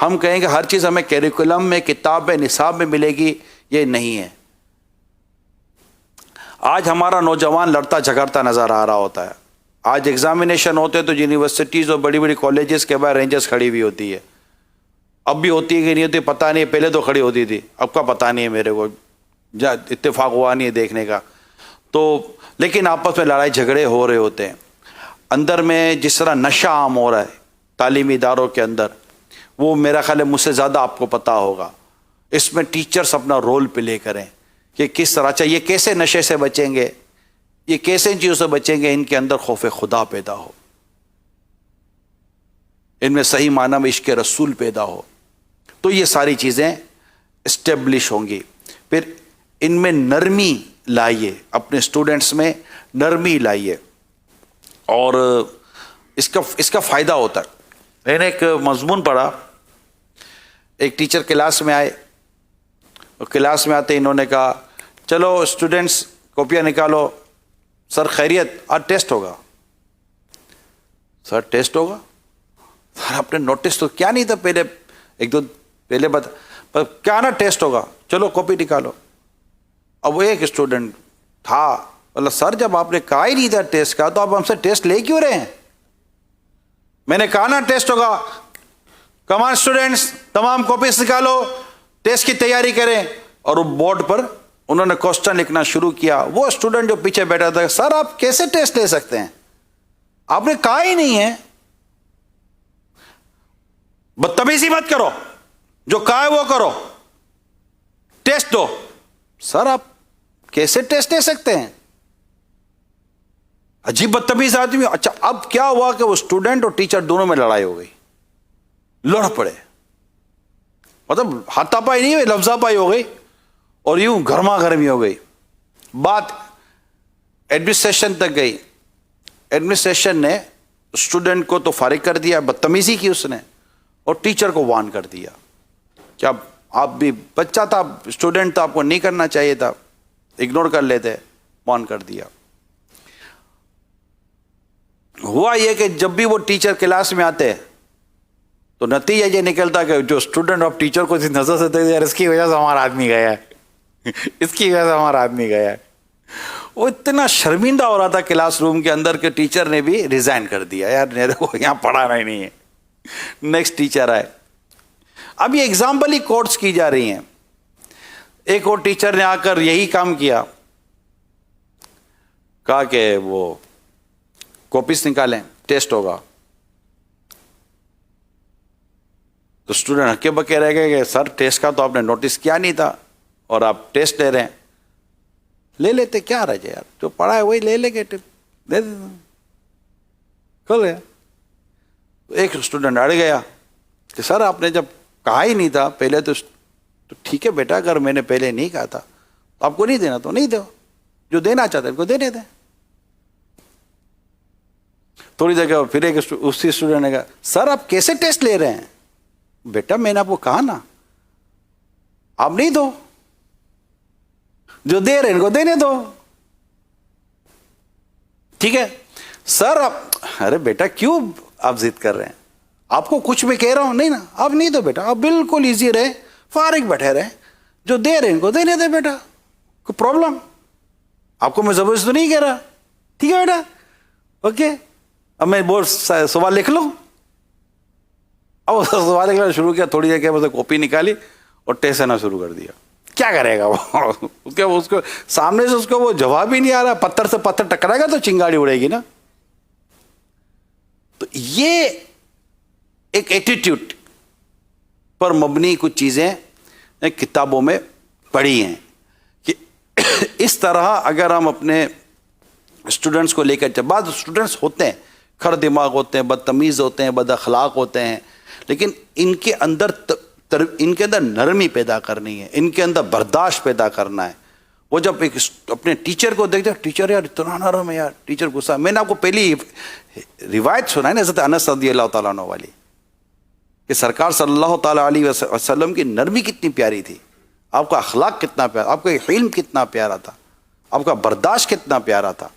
ہم کہیں کہ ہر چیز ہمیں کیریکولم میں، کتاب میں، نصاب میں ملے گی، یہ نہیں ہے. آج ہمارا نوجوان لڑتا جھگڑتا نظر آ رہا ہوتا ہے. آج ایگزامینیشن ہوتے تو یونیورسٹیز اور بڑی بڑی کالجز کے باہر رینجرز کھڑی ہوئی ہوتی ہے. اب بھی ہوتی ہے کہ نہیں ہوتی پتہ نہیں، پہلے تو کھڑی ہوتی تھی، اب کا پتہ نہیں ہے میرے کو، اتفاق ہوا نہیں ہے دیکھنے کا. تو لیکن آپس میں لڑائی جھگڑے ہو رہے ہوتے ہیں. اندر میں جس طرح نشہ عام ہو رہا ہے تعلیمی اداروں کے اندر، وہ میرا خیال ہے مجھ سے زیادہ آپ کو پتہ ہوگا. اس میں ٹیچرز اپنا رول پلے کریں کہ کس طرح، اچھا یہ کیسے نشے سے بچیں گے، یہ کیسے ان چیزوں سے بچیں گے، ان کے اندر خوف خدا پیدا ہو، ان میں صحیح معنی میں عشق رسول پیدا ہو. تو یہ ساری چیزیں اسٹیبلش ہوں گی. پھر ان میں نرمی لائیے، اپنے اسٹوڈنٹس میں نرمی لائیے، اور اس کا فائدہ ہوتا ہے. میں نے ایک مضمون پڑھا، ایک ٹیچر کلاس میں آئے، کلاس میں آتے انہوں نے کہا چلو اسٹوڈنٹس کاپیاں نکالو. سر خیریت، آج ٹیسٹ ہوگا. سر ٹیسٹ ہوگا؟ سر آپ نے نوٹس تو کیا نہیں تھا پہلے، ایک دو پہلے بتا کیا نا ٹیسٹ ہوگا، چلو کاپی نکالو. اب وہ ایک اسٹوڈنٹ تھا، بولا سر جب آپ نے کہا ہی نہیں تھا ٹیسٹ کا تو آپ ہم سے ٹیسٹ لے کیوں رہے ہیں؟ میں نے کہا نا ٹیسٹ ہوگا، کمان اسٹوڈنٹس تمام کاپیز نکالو، ٹیسٹ کی تیاری کریں. اور وہ بورڈ پر انہوں نے کوسچن لکھنا شروع کیا. وہ اسٹوڈنٹ جو پیچھے بیٹھا تھا، سر آپ کیسے ٹیسٹ لے سکتے ہیں، آپ نے کہا ہی نہیں ہے. بدتمیزی مت کرو, جو کہا ہے وہ کرو, ٹیسٹ دو. سر آپ کیسے ٹیسٹ دے سکتے ہیں؟ عجیب بدتمیز آدمی. اچھا اب کیا ہوا کہ وہ اسٹوڈنٹ اور ٹیچر دونوں میں لڑائی ہو گئی, لڑ پڑے, مطلب ہاتھا پائی نہیں ہوئی, لفظہ پائی ہو گئی, اور یوں گرما گرمی ہو گئی. بات ایڈمنسٹریشن تک گئی. ایڈمنسٹریشن نے اسٹوڈنٹ کو تو فارغ کر دیا, بدتمیزی کی اس نے, اور ٹیچر کو وارن کر دیا کہ اب آپ بھی بچہ تھا, اسٹوڈنٹ تھا, آپ کو نہیں کرنا چاہیے تھا, اگنور کر لیتے, وارن کر دیا. ہوا یہ کہ جب بھی وہ ٹیچر کلاس میں آتے تو نتیجہ یہ نکلتا کہ جو اسٹوڈنٹ اب ٹیچر کو اس نظر سے دیکھتے, یار اس کی وجہ سے ہمارا آدمی گیا ہے, اس کی وجہ سے ہمارا آدمی گیا ہے. وہ اتنا شرمندہ ہو رہا تھا کلاس روم کے اندر کہ ٹیچر نے بھی ریزائن کر دیا, یار میرے کو یہاں پڑھانا ہی نہیں ہے, نیکسٹ ٹیچر آئے. اب یہ ایگزامپل ہی کوٹس کی جا رہی ہیں. ایک اور ٹیچر نے آ کر یہی کام کیا, کہا کہ وہ کاپیز نکالیں, ٹیسٹ ہوگا. تو اسٹوڈنٹ ہکے بکے رہ گئے کہ سر ٹیسٹ کا تو آپ نے نوٹس کیا نہیں تھا, اور آپ ٹیسٹ لے رہے ہیں. لے لیتے, کیا رہ جائے یار, جو پڑھا ہے وہی لے لے کے دے دیتے, کر گیا. ایک اسٹوڈنٹ اڑ گیا کہ سر آپ نے جب کہا ہی نہیں تھا پہلے تو ٹھیک ہے بیٹا, اگر میں نے پہلے نہیں کہا تھا تو آپ کو نہیں دینا تو نہیں دو, جو دینا چاہتے ہیں کو دینے دیں. تھوڑی جگہ پھر ایک اسی اسٹوڈنٹ نے کہا سر آپ کیسے ٹیسٹ لے رہے ہیں؟ بیٹا میں نے آپ کو کہا نا آپ نہیں دو, جو دے رہے ہیں ان کو دینے دو. ٹھیک ہے سر آپ, ارے بیٹا کیوں آپ ضد کر رہے ہیں, آپ کو کچھ میں کہہ رہا ہوں نہیں نا, آپ نہیں دو بیٹا, آپ بالکل ایزی رہے, فارغ بیٹھے رہے, جو دے رہے ہیں ان کو دینے دے بیٹا, کوئی پرابلم, آپ کو میں زبردست تو نہیں کہہ رہا. ٹھیک ہے بیٹا, اوکے. اب میں بورڈ سوال لکھ لوں. اب سوال لکھنا شروع کیا, تھوڑی دیر کے بعد کاپی نکالی اور ٹیسٹ لینا شروع کر دیا. کیا کرے گا وہ, اس کو سامنے سے اس کو وہ جواب ہی نہیں آ رہا, پتھر سے پتھر ٹکرائے گا تو چنگاڑی اڑے گی نا. تو یہ ایک ایٹیٹیوڈ پر مبنی کچھ چیزیں کتابوں میں پڑھی ہیں کہ اس طرح اگر ہم اپنے اسٹوڈنٹس کو لے کر, بعض اسٹوڈنٹس ہوتے ہیں کھر دماغ ہوتے ہیں, بدتمیز ہوتے ہیں, بد اخلاق ہوتے ہیں, لیکن ان کے اندر نرمی پیدا کرنی ہے, ان کے اندر برداشت پیدا کرنا ہے. وہ جب ایک اپنے ٹیچر کو دیکھتے ہیں, ٹیچر یار اتنا نرم ہے یار, ٹیچر غصہ. میں نے آپ کو پہلی روایت سنا ہے نا حضرت انس رضی اللہ تعالیٰ عنہ والی, کہ سرکار صلی اللہ تعالیٰ علیہ وسلم کی نرمی کتنی پیاری تھی, آپ کا اخلاق کتنا پیارا, آپ کا علم کتنا پیارا تھا, آپ کا برداشت کتنا پیارا تھا.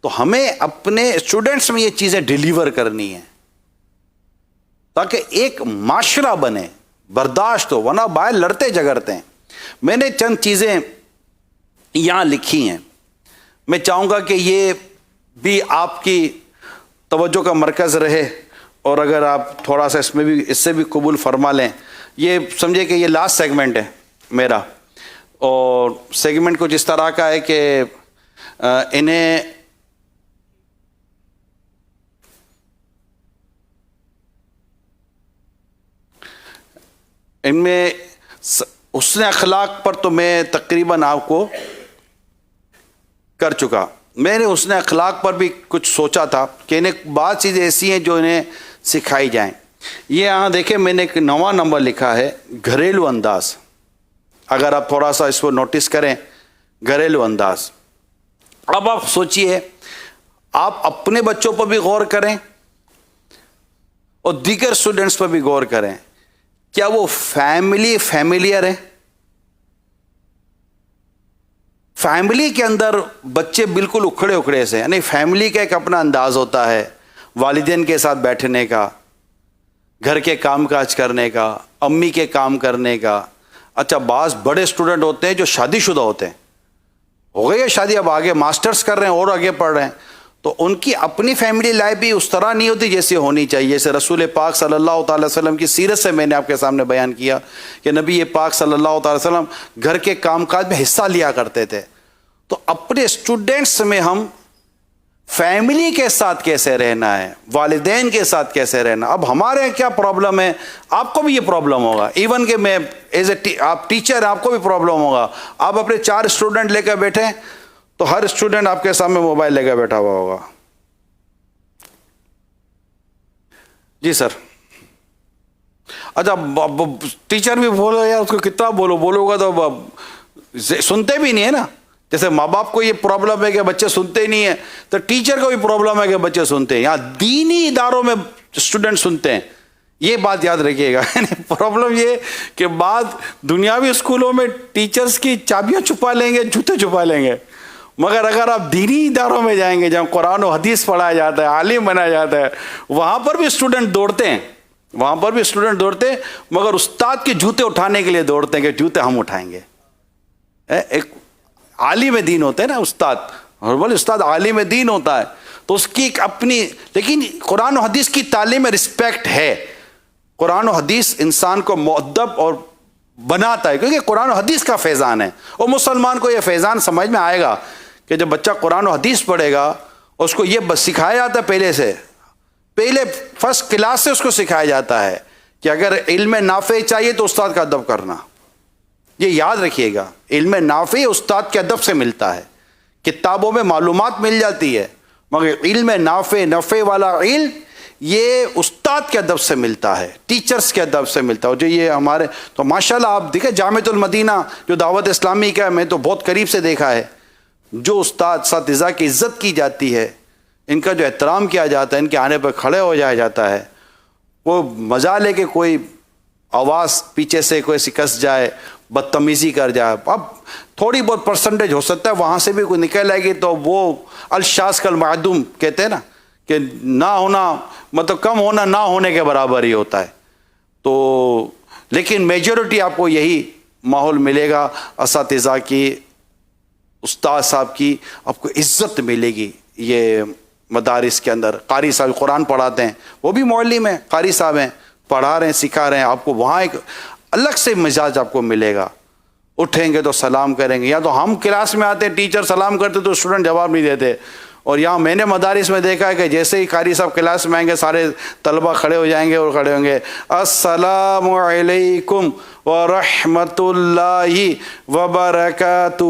تو ہمیں اپنے اسٹوڈنٹس میں یہ چیزیں ڈیلیور کرنی ہیں تاکہ ایک معاشرہ بنے, برداشت ہو, ورنہ باہر لڑتے جگڑتے ہیں. میں نے چند چیزیں یہاں لکھی ہیں, میں چاہوں گا کہ یہ بھی آپ کی توجہ کا مرکز رہے, اور اگر آپ تھوڑا سا اس سے بھی قبول فرما لیں. یہ سمجھے کہ یہ لاسٹ سیگمنٹ ہے میرا, اور سیگمنٹ کچھ اس طرح کا ہے کہ انہیں ان میں حسن اخلاق پر تو میں تقریباً آپ کو کر چکا. میں نے حسن اخلاق پر بھی کچھ سوچا تھا کہ انہیں بعض چیزیں ایسی ہیں جو انہیں سکھائی جائیں. یہ یہاں دیکھیں میں نے ایک 9واں نمبر لکھا ہے, گھریلو انداز. اگر آپ تھوڑا سا اس کو نوٹس کریں, گھریلو انداز. اب آپ سوچئے, آپ اپنے بچوں پر بھی غور کریں اور دیگر اسٹوڈنٹس پر بھی غور کریں. کیا وہ فیملیئر ہے؟ فیملی کے اندر بچے بالکل اکھڑے اکھڑے سے, یعنی فیملی کا ایک اپنا انداز ہوتا ہے, والدین کے ساتھ بیٹھنے کا, گھر کے کام کاج کرنے کا, امی کے کام کرنے کا. اچھا بعض بڑے اسٹوڈنٹ ہوتے ہیں جو شادی شدہ ہوتے ہیں, ہو گئی ہے شادی, اب آگے ماسٹرز کر رہے ہیں اور آگے پڑھ رہے ہیں, تو ان کی اپنی فیملی لائف بھی اس طرح نہیں ہوتی جیسے ہونی چاہیے. جیسے رسول پاک صلی اللہ تعالی وسلم کی سیرت سے میں نے آپ کے سامنے بیان کیا کہ نبی پاک صلی اللہ تعالی وسلم گھر کے کام کاج میں حصہ لیا کرتے تھے. تو اپنے اسٹوڈنٹس میں ہم فیملی کے ساتھ کیسے رہنا ہے، والدین کے ساتھ کیسے رہنا. اب ہمارے کیا پرابلم ہے، آپ کو بھی یہ پرابلم ہوگا. ایون کہ میں ایز اے آپ ٹیچر آپ کو بھی پرابلم ہوگا. آپ اپنے 4 اسٹوڈنٹ لے کر بیٹھے تو ہر اسٹوڈنٹ آپ کے سامنے موبائل لے کر بیٹھا ہوا ہوگا. جی سر. اچھا ٹیچر بھی بولو یار، اس کو کتنا بولو گا تو سنتے بھی نہیں ہے نا. جیسے ماں باپ کو یہ پرابلم ہے کہ بچے سنتے نہیں ہیں، تو ٹیچر کو بھی پرابلم ہے کہ بچے سنتے ہیں. یہاں دینی اداروں میں اسٹوڈنٹ سنتے ہیں، یہ بات یاد رکھیے گا. پرابلم یہ کہ بعض دنیاوی اسکولوں میں ٹیچرز کی چابیاں چھپا لیں گے، جوتے چھپا لیں گے، مگر اگر آپ دینی اداروں میں جائیں گے جہاں قرآن و حدیث پڑھایا جاتا ہے، عالم بنایا جاتا ہے، وہاں پر بھی اسٹوڈنٹ دوڑتے ہیں. مگر استاد کے جوتے اٹھانے کے لیے دوڑتے ہیں کہ جوتے ہم اٹھائیں گے. ایک عالم دین ہوتے ہیں نا استاد، اور بولے استاد عالم دین ہوتا ہے تو اس کی ایک اپنی، لیکن قرآن و حدیث کی تعلیم میں رسپیکٹ ہے. قرآن و حدیث انسان کو مؤدب اور بناتا ہے، کیونکہ قرآن و حدیث کا فیضان ہے. اور مسلمان کو یہ فیضان سمجھ میں آئے گا کہ جب بچہ قرآن و حدیث پڑھے گا، اس کو یہ بس سکھایا جاتا ہے پہلے فرسٹ کلاس سے اس کو سکھایا جاتا ہے کہ اگر علم نافع چاہیے تو استاد کا ادب کرنا. یہ یاد رکھیے گا، علم نافع استاد کے ادب سے ملتا ہے. کتابوں میں معلومات مل جاتی ہے، مگر علم نفع والا علم یہ استاد کے ادب سے ملتا ہے، ٹیچرز کے ادب سے ملتا ہے. جو یہ ہمارے تو ماشاءاللہ آپ دیکھیں جامعۃ المدینہ جو دعوت اسلامی کا ہے، میں تو بہت قریب سے دیکھا ہے، جو استاد اساتذہ کی عزت کی جاتی ہے، ان کا جو احترام کیا جاتا ہے، ان کے آنے پر کھڑے ہو جایا جاتا ہے. وہ مجال ہے کہ کوئی آواز پیچھے سے کوئی کس جائے، بدتمیزی کر جائے، اب تھوڑی بہت پرسنٹیج ہو سکتا ہے وہاں سے بھی کوئی نکل آئے گی تو وہ الشاذ کالمعدوم کہتے ہیں نا، کہ نہ ہونا مطلب کم ہونا نہ ہونے کے برابر ہی ہوتا ہے. تو لیکن میجورٹی آپ کو یہی ماحول ملے گا، اساتذہ کی، استاد صاحب کی آپ کو عزت ملے گی. یہ مدارس کے اندر قاری صاحب قرآن پڑھاتے ہیں، وہ بھی معلم ہیں، قاری صاحب ہیں، پڑھا رہے ہیں، سکھا رہے ہیں. آپ کو وہاں ایک الگ سے مزاج آپ کو ملے گا. اٹھیں گے تو سلام کریں گے. یا تو ہم کلاس میں آتے ٹیچر سلام کرتے تو اسٹوڈنٹ جواب نہیں دیتے، اور یہاں میں نے مدارس میں دیکھا ہے کہ جیسے ہی قاری صاحب کلاس میں آئیں گے سارے طلبہ کھڑے ہو جائیں گے اور کھڑے ہوں گے، السلام علیکم ورحمۃ اللہ وبرکاتہ.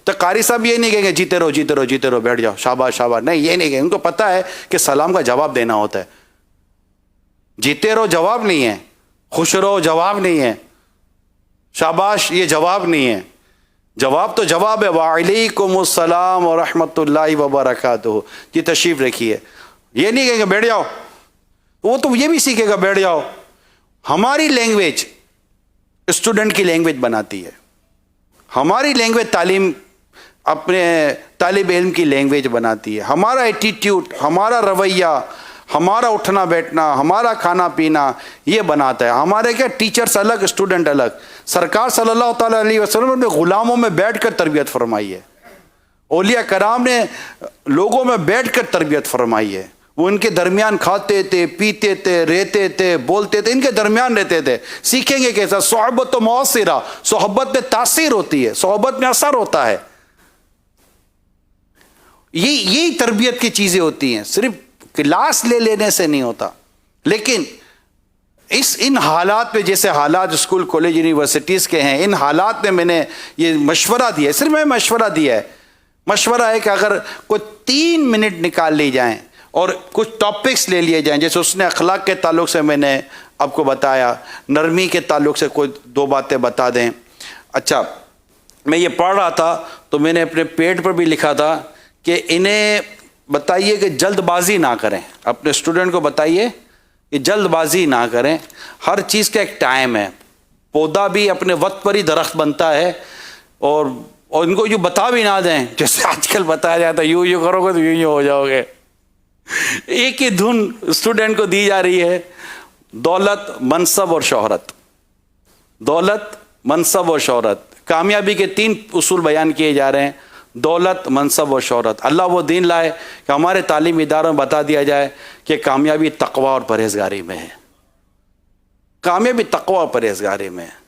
تو قاری صاحب یہ نہیں کہیں گے جیتے رہو بیٹھ جاؤ شاباش شاباش، نہیں یہ نہیں کہیں. ان کو پتہ ہے کہ سلام کا جواب دینا ہوتا ہے. جیتے رہو جواب نہیں ہے، خوش رہو جواب نہیں ہے، شاباش یہ جواب نہیں ہے. جواب تو جواب ہے، وعلیکم السلام ورحمۃ اللہ وبرکاتہ، یہ تشریف رکھیے. یہ نہیں کہیں گے بیٹھ جاؤ، وہ تو یہ بھی سیکھے گا بیٹھ جاؤ. ہماری لینگویج اسٹوڈنٹ کی لینگویج بناتی ہے. ہماری لینگویج تعلیم اپنے طالب علم کی لینگویج بناتی ہے. ہمارا ایٹیٹیوڈ، ہمارا رویہ، ہمارا اٹھنا بیٹھنا، ہمارا کھانا پینا یہ بناتا ہے. ہمارے کیا ٹیچرز الگ، اسٹوڈنٹ الگ. سرکار صلی اللہ تعالیٰ علیہ وسلم نے غلاموں میں بیٹھ کر تربیت فرمائی ہے. اولیاء کرام نے لوگوں میں بیٹھ کر تربیت فرمائی ہے. وہ ان کے درمیان کھاتے تھے، پیتے تھے، رہتے تھے، بولتے تھے، ان کے درمیان رہتے تھے. سیکھیں گے کیسا؟ صحبت و مؤثرہ، صحبت میں تاثیر ہوتی ہے، صحبت میں اثر ہوتا ہے. یہی تربیت کی چیزیں ہوتی ہیں، صرف کلاس لے لینے سے نہیں ہوتا. لیکن ان حالات میں، جیسے حالات اسکول کالج یونیورسٹیز کے ہیں، ان حالات میں نے یہ مشورہ دیا ہے. صرف میں مشورہ دیا ہے. مشورہ ہے کہ اگر کوئی 3 منٹ نکال لی جائیں اور کچھ ٹاپکس لے لیے جائیں، جیسے اس نے اخلاق کے تعلق سے میں نے آپ کو بتایا، نرمی کے تعلق سے کوئی 2 باتیں بتا دیں. اچھا میں یہ پڑھ رہا تھا تو میں نے اپنے پیٹ پر بھی لکھا تھا کہ انہیں بتائیے کہ جلد بازی نہ کریں. اپنے اسٹوڈنٹ کو بتائیے کہ جلد بازی نہ کریں. ہر چیز کا ایک ٹائم ہے. پودا بھی اپنے وقت پر ہی درخت بنتا ہے. اور ان کو یوں بتا بھی نہ دیں جیسے آج کل بتایا جاتا ہے، یوں کرو گے تو یوں ہو جاؤ گے. ایک ہی دھن اسٹوڈنٹ کو دی جا رہی ہے، دولت، منصب اور شہرت. دولت، منصب اور شہرت. کامیابی کے 3 اصول بیان کیے جا رہے ہیں، دولت، منصب اور شہرت. اللہ وہ دین لائے کہ ہمارے تعلیمی اداروں میں بتا دیا جائے کہ کامیابی تقوی اور پرہیزگاری میں ہے. کامیابی تقوی اور پرہیزگاری میں ہے.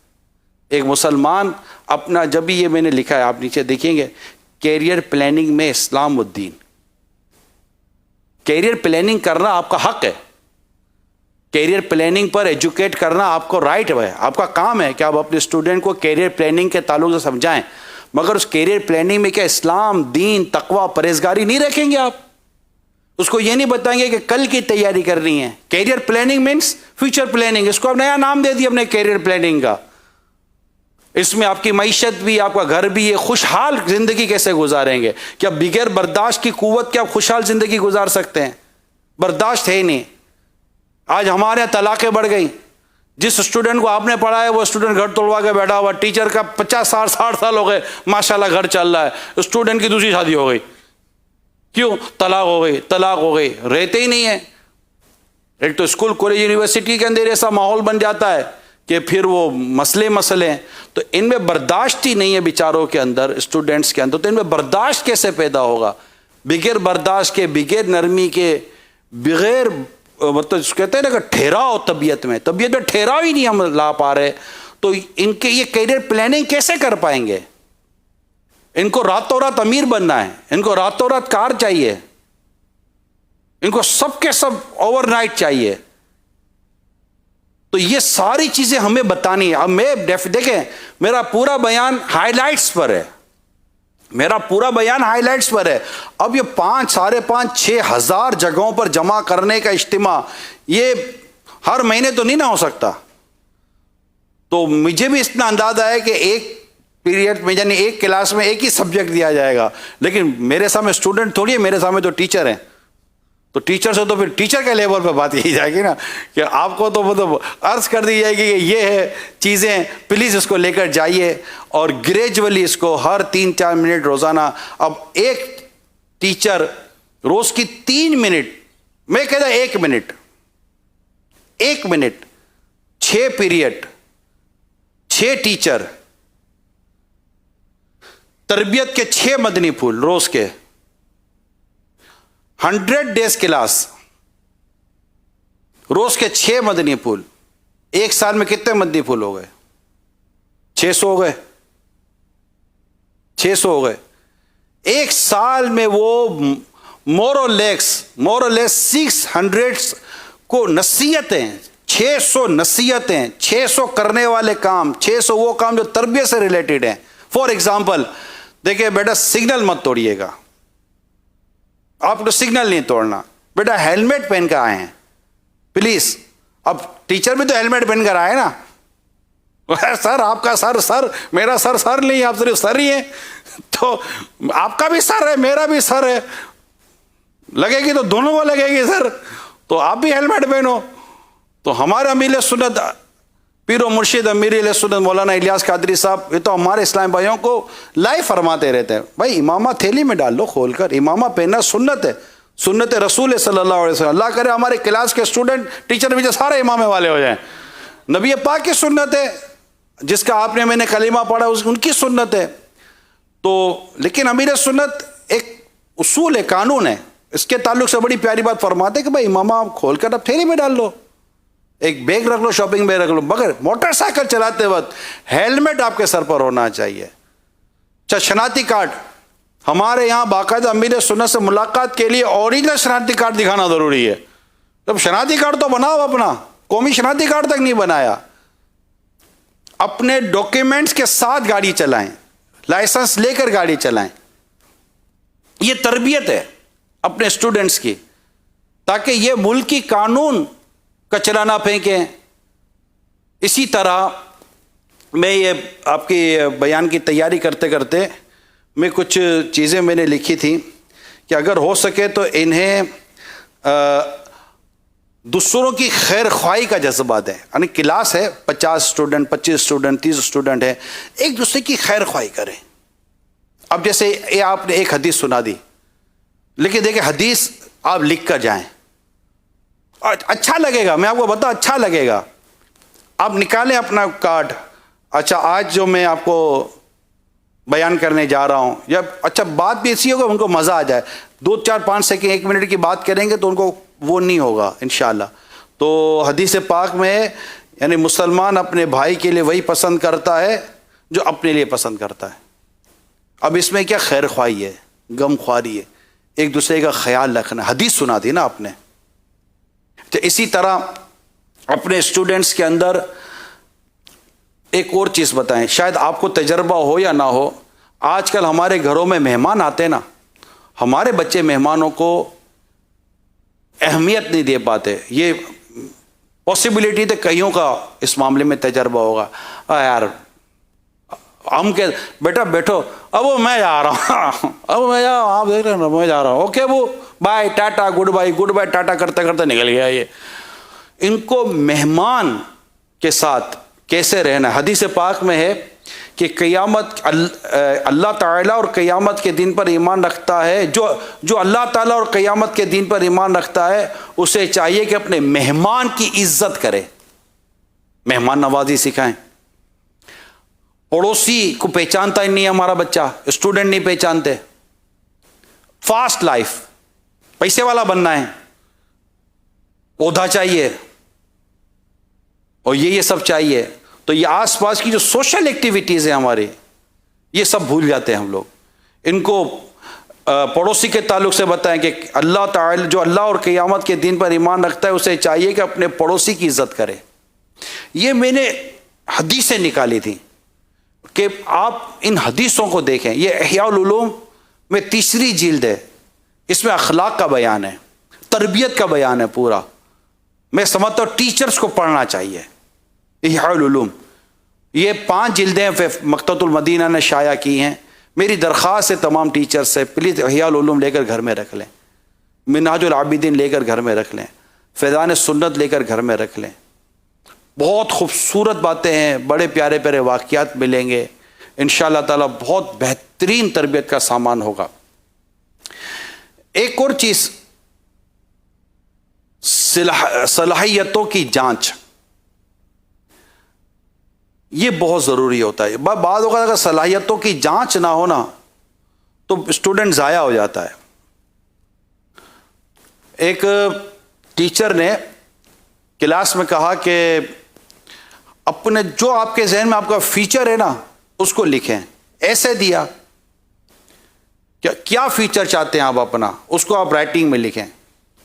ایک مسلمان اپنا، جب بھی یہ میں نے لکھا ہے آپ نیچے دیکھیں گے، کیریئر پلاننگ میں اسلام الدین. کیریئر پلاننگ کرنا آپ کا حق ہے، کیریئر پلاننگ پر ایجوکیٹ کرنا آپ کو رائٹ ہے، آپ کا کام ہے کہ آپ اپنے اسٹوڈنٹ کو کیریئر پلاننگ کے تعلق سے سمجھائیں، مگر اس کیریئر پلاننگ میں کیا اسلام، دین، تقوی، پرہیزگاری نہیں رکھیں گے آپ؟ اس کو یہ نہیں بتائیں گے کہ کل کی تیاری کرنی ہے؟ Career planning means future planning, اس کو آپ نیا نام دے دیا اپنے کیریئر پلاننگ کا۔ اس میں آپ کی معیشت بھی، آپ کا گھر بھی، یہ خوشحال زندگی کیسے گزاریں گے؟ کیا بغیر برداشت کی قوت کے آپ خوشحال زندگی گزار سکتے ہیں؟ برداشت ہے ہی نہیں۔ آج ہمارے یہاں طلاقیں بڑھ گئی، جس اسٹوڈنٹ کو آپ نے پڑھایا وہ اسٹوڈنٹ گھر توڑوا کے بیٹھا ہوا، ٹیچر کا 50 60 سال ہو گئے، ماشاءاللہ گھر چل رہا ہے، اسٹوڈنٹ کی دوسری شادی ہو گئی، کیوں؟ طلاق ہو گئی، طلاق ہو گئی، رہتے ہی نہیں ہے۔ ایک تو اسکول، کالج، یونیورسٹی کے اندر ایسا ماحول بن جاتا ہے کہ پھر وہ مسئلے ہیں، تو ان میں برداشت ہی نہیں ہے بیچاروں کے اندر، اسٹوڈنٹس کے اندر، تو ان میں برداشت کیسے پیدا ہوگا؟ بغیر برداشت کے، بغیر نرمی کے، بغیر مطلب کہتے ہیں نا کہ ٹھہراؤ، طبیعت میں ٹھہراؤ ہی نہیں ہم لا پا رہے، تو ان کے یہ کیریئر پلاننگ کیسے کر پائیں گے؟ ان کو راتوں رات امیر بننا ہے، ان کو راتوں رات کار چاہیے، ان کو سب کے سب اوور نائٹ چاہیے، تو یہ ساری چیزیں ہمیں بتانی ہے۔ اب میں دیکھیں میرا پورا بیان ہائی لائٹس پر ہے، میرا پورا بیان ہائی لائٹس پر ہے۔ اب یہ 5 ساڑھے 5 6 ہزار جگہوں پر جمع کرنے کا اجتماع، یہ ہر مہینے تو نہیں نہ ہو سکتا، تو مجھے بھی اتنا اندازہ ہے کہ ایک پیریڈ میں یعنی ایک کلاس میں ایک ہی سبجیکٹ دیا جائے گا، لیکن میرے سامنے اسٹوڈنٹ تھوڑی ہے، میرے سامنے تو ٹیچر ہیں، تو ٹیچر سے تو پھر ٹیچر کے لیول پہ بات کی جائے گی نا، کہ آپ کو تو مطلب عرض کر دی جائے گی کہ یہ ہے چیزیں، پلیز اس کو لے کر جائیے، اور گریجولی اس کو ہر 3 4 منٹ روزانہ۔ اب ایک ٹیچر روز کی 3 منٹ، میں کہتا 1 منٹ، 6 پیریڈ، 6 ٹیچر، تربیت کے 6 مدنی پھول روز کے، 100 ڈیز کلاس، روز کے 6 مدنی پھول، ایک سال میں کتنے مدنی پھول ہو گئے؟ 600 ہو گئے، 600 ہو گئے۔ ایک سال میں وہ مور اور لیس 600 کو نصیحتیں، 600 نصیحتیں، 600 کرنے والے کام، 600 وہ کام جو تربیت سے ریلیٹڈ ہیں۔ فار ایگزامپل دیکھیں بیٹا، سگنل مت توڑیے گا، آپ کو سگنل نہیں توڑنا، بیٹا ہیلمٹ پہن کر آئے ہیں پلیز۔ اب ٹیچر بھی تو ہیلمٹ پہن کر آئے نا، سر آپ کا سر میرا سر نہیں، آپ صرف سر ہی ہیں، تو آپ کا بھی سر ہے، میرا بھی سر ہے، لگے گی تو دونوں کو لگے گی سر، تو آپ بھی ہیلمٹ پہنو۔ تو ہمارے امیر سنت، پیر و مرشد امیر علیہ سنت مولانا الیاس قادری صاحب، یہ تو ہمارے اسلام بھائیوں کو لائیو فرماتے رہتے ہیں، بھائی امامہ تھیلی میں ڈال لو کھول کر، امامہ پہننا سنت ہے، سنت رسول صلی اللہ علیہ وسلم۔ اللہ کرے ہمارے کلاس کے اسٹوڈنٹ، ٹیچر بھی سارے امامے والے ہو جائیں، نبی پاک کی سنت ہے، جس کا آپ نے میں نے کلمہ پڑھا ان کی سنت ہے۔ تو لیکن امیر سنت ایک اصول ہے، قانون ہے، اس کے تعلق سے بڑی پیاری بات فرماتے کہ بھائی امامہ کھول کر اب تھیلی میں ڈال لو، ایک بیگ رکھ لو، شاپنگ بیگ رکھ لو، مگر موٹر سائیکل چلاتے وقت ہیلمٹ آپ کے سر پر ہونا چاہیے۔ شناختی کارڈ، ہمارے یہاں باقاعدہ امیر سنت سے ملاقات کے لیے اوریجنل شناختی کارڈ دکھانا ضروری ہے۔ جب شناختی کارڈ تو بناؤ اپنا، قومی شناختی کارڈ تک نہیں بنایا، اپنے ڈاکیومنٹس کے ساتھ گاڑی چلائیں، لائسنس لے کر گاڑی چلائیں۔ یہ تربیت ہے اپنے اسٹوڈنٹس کی، تاکہ یہ ملکی قانون کچرا نہ پھینکیں۔ اسی طرح میں یہ آپ کی بیان کی تیاری کرتے کرتے میں کچھ چیزیں میں نے لکھی تھیں کہ اگر ہو سکے تو انہیں دوسروں کی خیر خواہی کا جذبہ دیں، یعنی کلاس ہے 50 اسٹوڈنٹ، 25 اسٹوڈنٹ، 30 اسٹوڈنٹ ہے، ایک دوسرے کی خیر خواہی کریں۔ اب جیسے یہ آپ نے ایک حدیث سنا دی، لیکن دیکھیں حدیث آپ لکھ کر جائیں، اچھا لگے گا، میں آپ کو بتاؤں اچھا لگے گا۔ آپ نکالیں اپنا کارڈ، اچھا آج جو میں آپ کو بیان کرنے جا رہا ہوں، یا اچھا بات بھی ایسی ہوگا ان کو مزہ آ جائے، 2 4 5 سیکنڈ 1 منٹ کی بات کریں گے تو ان کو وہ نہیں ہوگا انشاءاللہ۔ تو حدیث پاک میں یعنی مسلمان اپنے بھائی کے لیے وہی پسند کرتا ہے جو اپنے لیے پسند کرتا ہے۔ اب اس میں کیا خیر خواہی ہے، غم خواری ہے، ایک دوسرے کا خیال رکھنا. حدیث سنا دی نا آپ نے. تو اسی طرح اپنے اسٹوڈنٹس کے اندر ایک اور چیز بتائیں, شاید آپ کو تجربہ ہو یا نہ ہو, آج کل ہمارے گھروں میں مہمان آتے ہیں نا, ہمارے بچے مہمانوں کو اہمیت نہیں دے پاتے. یہ پاسبلٹی تو کئیوں کا اس معاملے میں تجربہ ہوگا. یار ہم کہ بیٹا بیٹھو, اب میں جا رہا ہوں, اب میں آپ دیکھ رہے ہیں نا, میں جا رہا ہوں, اوکے وہ بائے ٹاٹا گڈ بائی ٹاٹا کرتے کرتے نکل گیا. یہ ان کو مہمان کے ساتھ کیسے رہنا. حدیث پاک میں ہے کہ قیامت اللہ تعالیٰ اور قیامت کے دن پر ایمان رکھتا ہے, جو اللہ تعالیٰ اور قیامت کے دن پر ایمان رکھتا ہے اسے چاہیے کہ اپنے مہمان کی عزت کرے, مہمان نوازی سکھائیں. پڑوسی کو پہچانتا ہی نہیں ہمارا بچہ, اسٹوڈنٹ نہیں پہچانتے. فاسٹ لائف, پیسے والا بننا ہے, عہدہ چاہیے اور یہ سب چاہیے, تو یہ آس پاس کی جو سوشل ایکٹیویٹیز ہیں ہماری, یہ سب بھول جاتے ہیں ہم لوگ. ان کو پڑوسی کے تعلق سے بتائیں کہ اللہ تعالی جو اللہ اور قیامت کے دن پر ایمان رکھتا ہے اسے چاہیے کہ اپنے پڑوسی کی عزت کرے. یہ میں نے حدیثیں نکالی تھیں کہ آپ ان حدیثوں کو دیکھیں. یہ احیاء العلوم میں 3 جلد ہے, اس میں اخلاق کا بیان ہے, تربیت کا بیان ہے پورا. میں سمجھتا ہوں ٹیچرز کو پڑھنا چاہیے احیاء العلوم. یہ 5 جلدیں مکتبۃ المدینہ نے شائع کی ہیں. میری درخواست ہے تمام ٹیچر سے, پلیز احیاء العلوم لے کر گھر میں رکھ لیں, منہاج العابدین لے کر گھر میں رکھ لیں, فیضان سنت لے کر گھر میں رکھ لیں. بہت خوبصورت باتیں ہیں, بڑے پیارے پیارے واقعات ملیں گے انشاءاللہ تعالی, بہت بہترین تربیت کا سامان ہوگا. ایک اور چیز, صلاحیتوں کی جانچ, یہ بہت ضروری ہوتا ہے. بعض اوقات اگر صلاحیتوں کی جانچ نہ ہونا تو اسٹوڈنٹ ضائع ہو جاتا ہے. ایک ٹیچر نے کلاس میں کہا کہ اپنے جو آپ کے ذہن میں آپ کا فیچر ہے نا اس کو لکھیں. ایسے دیا کیا فیچر چاہتے ہیں آپ اپنا, اس کو آپ رائٹنگ میں لکھیں.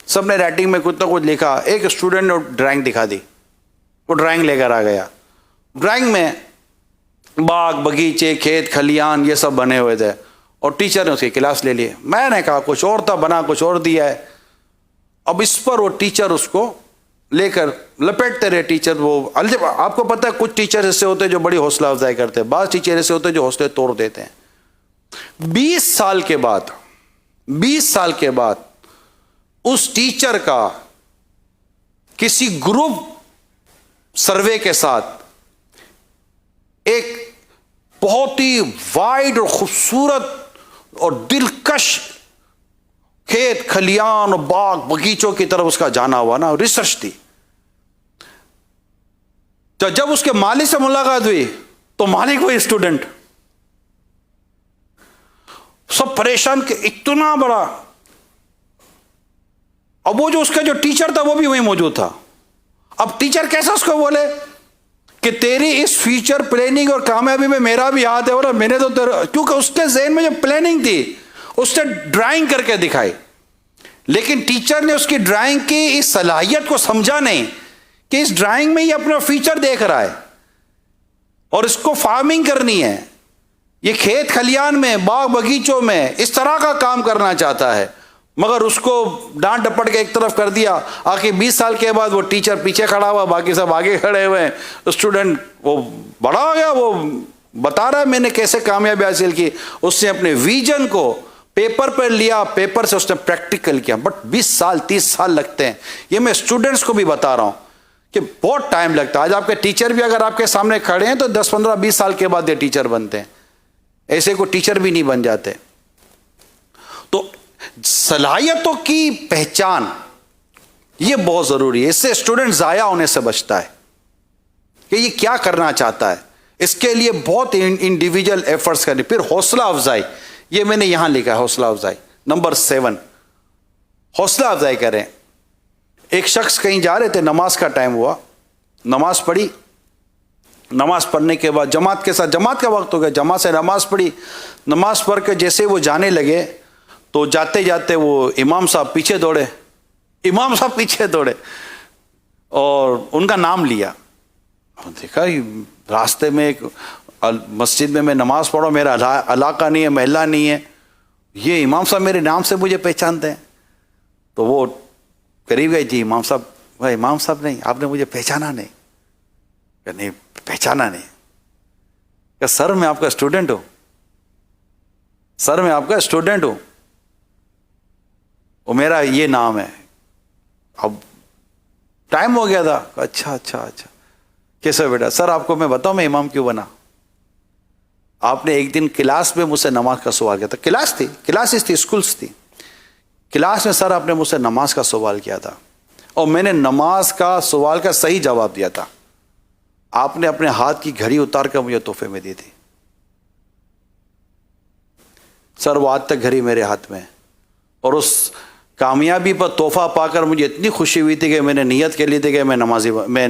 سب نے رائٹنگ میں کچھ نہ کچھ لکھا. ایک اسٹوڈنٹ نے ڈرائنگ دکھا دی, وہ ڈرائنگ لے کر آ گیا. ڈرائنگ میں باغ بگیچے کھیت کھلیان یہ سب بنے ہوئے تھے, اور ٹیچر نے اس کی کلاس لے لی. میں نے کہا کچھ اور تھا, بنا کچھ اور دیا ہے. اب اس پر وہ ٹیچر اس کو لے کر لپیٹتے رہے. ٹیچر وہ آپ کو پتہ ہے کچھ ٹیچر ایسے ہوتے ہیں جو بڑی حوصلہ افزائی کرتے ہیں, بعض ٹیچر ایسے ہوتے ہیں جو حوصلے توڑ دیتے ہیں. 20 سال کے بعد اس ٹیچر کا کسی گروپ سروے کے ساتھ ایک بہت ہی وائڈ اور خوبصورت اور دلکش کھیت کھلیان اور باغ بگیچوں کی طرف اس کا جانا ہوا نا, ریسرچ تھی. تو جب اس کے مالک سے ملاقات ہوئی تو مالک وہی اسٹوڈنٹ, سب پریشان کہ اتنا بڑا. اب وہ جو اس کا جو ٹیچر تھا وہ بھی وہیں موجود تھا. اب ٹیچر کیسا اس کو بولے کہ تیری اس فیوچر پلاننگ اور کامیابی میں میرا بھی ہاتھ ہے, اور میں نے تو کیونکہ اس کے ذہن میں جو پلاننگ تھی اس نے ڈرائنگ کر کے دکھائی, لیکن ٹیچر نے اس کی ڈرائنگ کی اس صلاحیت کو سمجھا نہیں کہ اس ڈرائنگ میں یہ اپنا فیوچر دیکھ رہا ہے اور اس کو فارمنگ کرنی ہے, یہ کھیت کھلیان میں باغ بگیچوں میں اس طرح کا کام کرنا چاہتا ہے. مگر اس کو ڈانٹ ڈپٹ کے ایک طرف کر دیا. آخر 20 سال کے بعد وہ ٹیچر پیچھے کھڑا ہوا, باقی سب آگے کھڑے ہوئے ہیں. اسٹوڈنٹ وہ بڑا ہو گیا, وہ بتا رہا ہے میں نے کیسے کامیابی حاصل کی. اس نے اپنے ویژن کو پیپر پر لیا, پیپر سے اس نے پریکٹیکل کیا. بٹ 20 سال 30 سال لگتے ہیں. یہ میں اسٹوڈنٹس کو بھی بتا رہا ہوں کہ بہت ٹائم لگتا ہے. آج آپ کے ٹیچر بھی اگر آپ کے سامنے کھڑے ہیں تو 10 15 20 سال کے بعد یہ ٹیچر بنتے ہیں, ایسے کو ٹیچر بھی نہیں بن جاتے. تو صلاحیتوں کی پہچان یہ بہت ضروری ہے. اس سے اسٹوڈنٹ ضائع ہونے سے بچتا ہے کہ یہ کیا کرنا چاہتا ہے. اس کے لیے بہت انڈیویجول ایفرٹس کرنی. پھر حوصلہ افزائی, یہ میں نے یہاں لکھا ہے حوصلہ افزائی. نمبر 7 حوصلہ افزائی کریں. ایک شخص کہیں جا رہے تھے, نماز کا ٹائم ہوا, نماز پڑھی. نماز پڑھنے کے بعد جماعت کے ساتھ, جماعت کا وقت ہو گیا, جماعت سے نماز پڑھی. نماز پڑھ کے جیسے وہ جانے لگے تو جاتے جاتے وہ امام صاحب پیچھے دوڑے، امام صاحب پیچھے دوڑے اور ان کا نام لیا. دیکھا راستے میں ایک مسجد میں نماز پڑھو، میرا علاقہ نہیں ہے، محلہ نہیں ہے، یہ امام صاحب میرے نام سے مجھے پہچانتے ہیں. تو وہ قریب گئے، جی امام صاحب. بھائی امام صاحب نہیں، آپ نے مجھے پہچانا نہیں. کہ نہیں پہچانا نہیں. کہ سر میں آپ کا اسٹوڈنٹ ہوں، سر میں آپ کا اسٹوڈنٹ ہوں، وہ میرا یہ نام ہے. اب ٹائم ہو گیا تھا. اچھا اچھا اچھا کیسے بیٹا؟ سر آپ کو میں بتاؤں میں امام کیوں بنا؟ آپ نے ایک دن کلاس میں مجھ سے نماز کا سوال کیا تھا. کلاس تھی، کلاسز تھی، اسکولس تھی. کلاس میں سر آپ نے مجھ سے نماز کا سوال کیا تھا اور میں نے نماز کا سوال کا صحیح جواب دیا تھا. آپ نے اپنے ہاتھ کی گھڑی اتار کر مجھے تحفے میں دی تھی. سر وہ آج تک گھڑی میرے ہاتھ میں ہے، اور اس کامیابی پر تحفہ پا کر مجھے اتنی خوشی ہوئی تھی کہ میں نے نیت کے لیے تھی کہ میں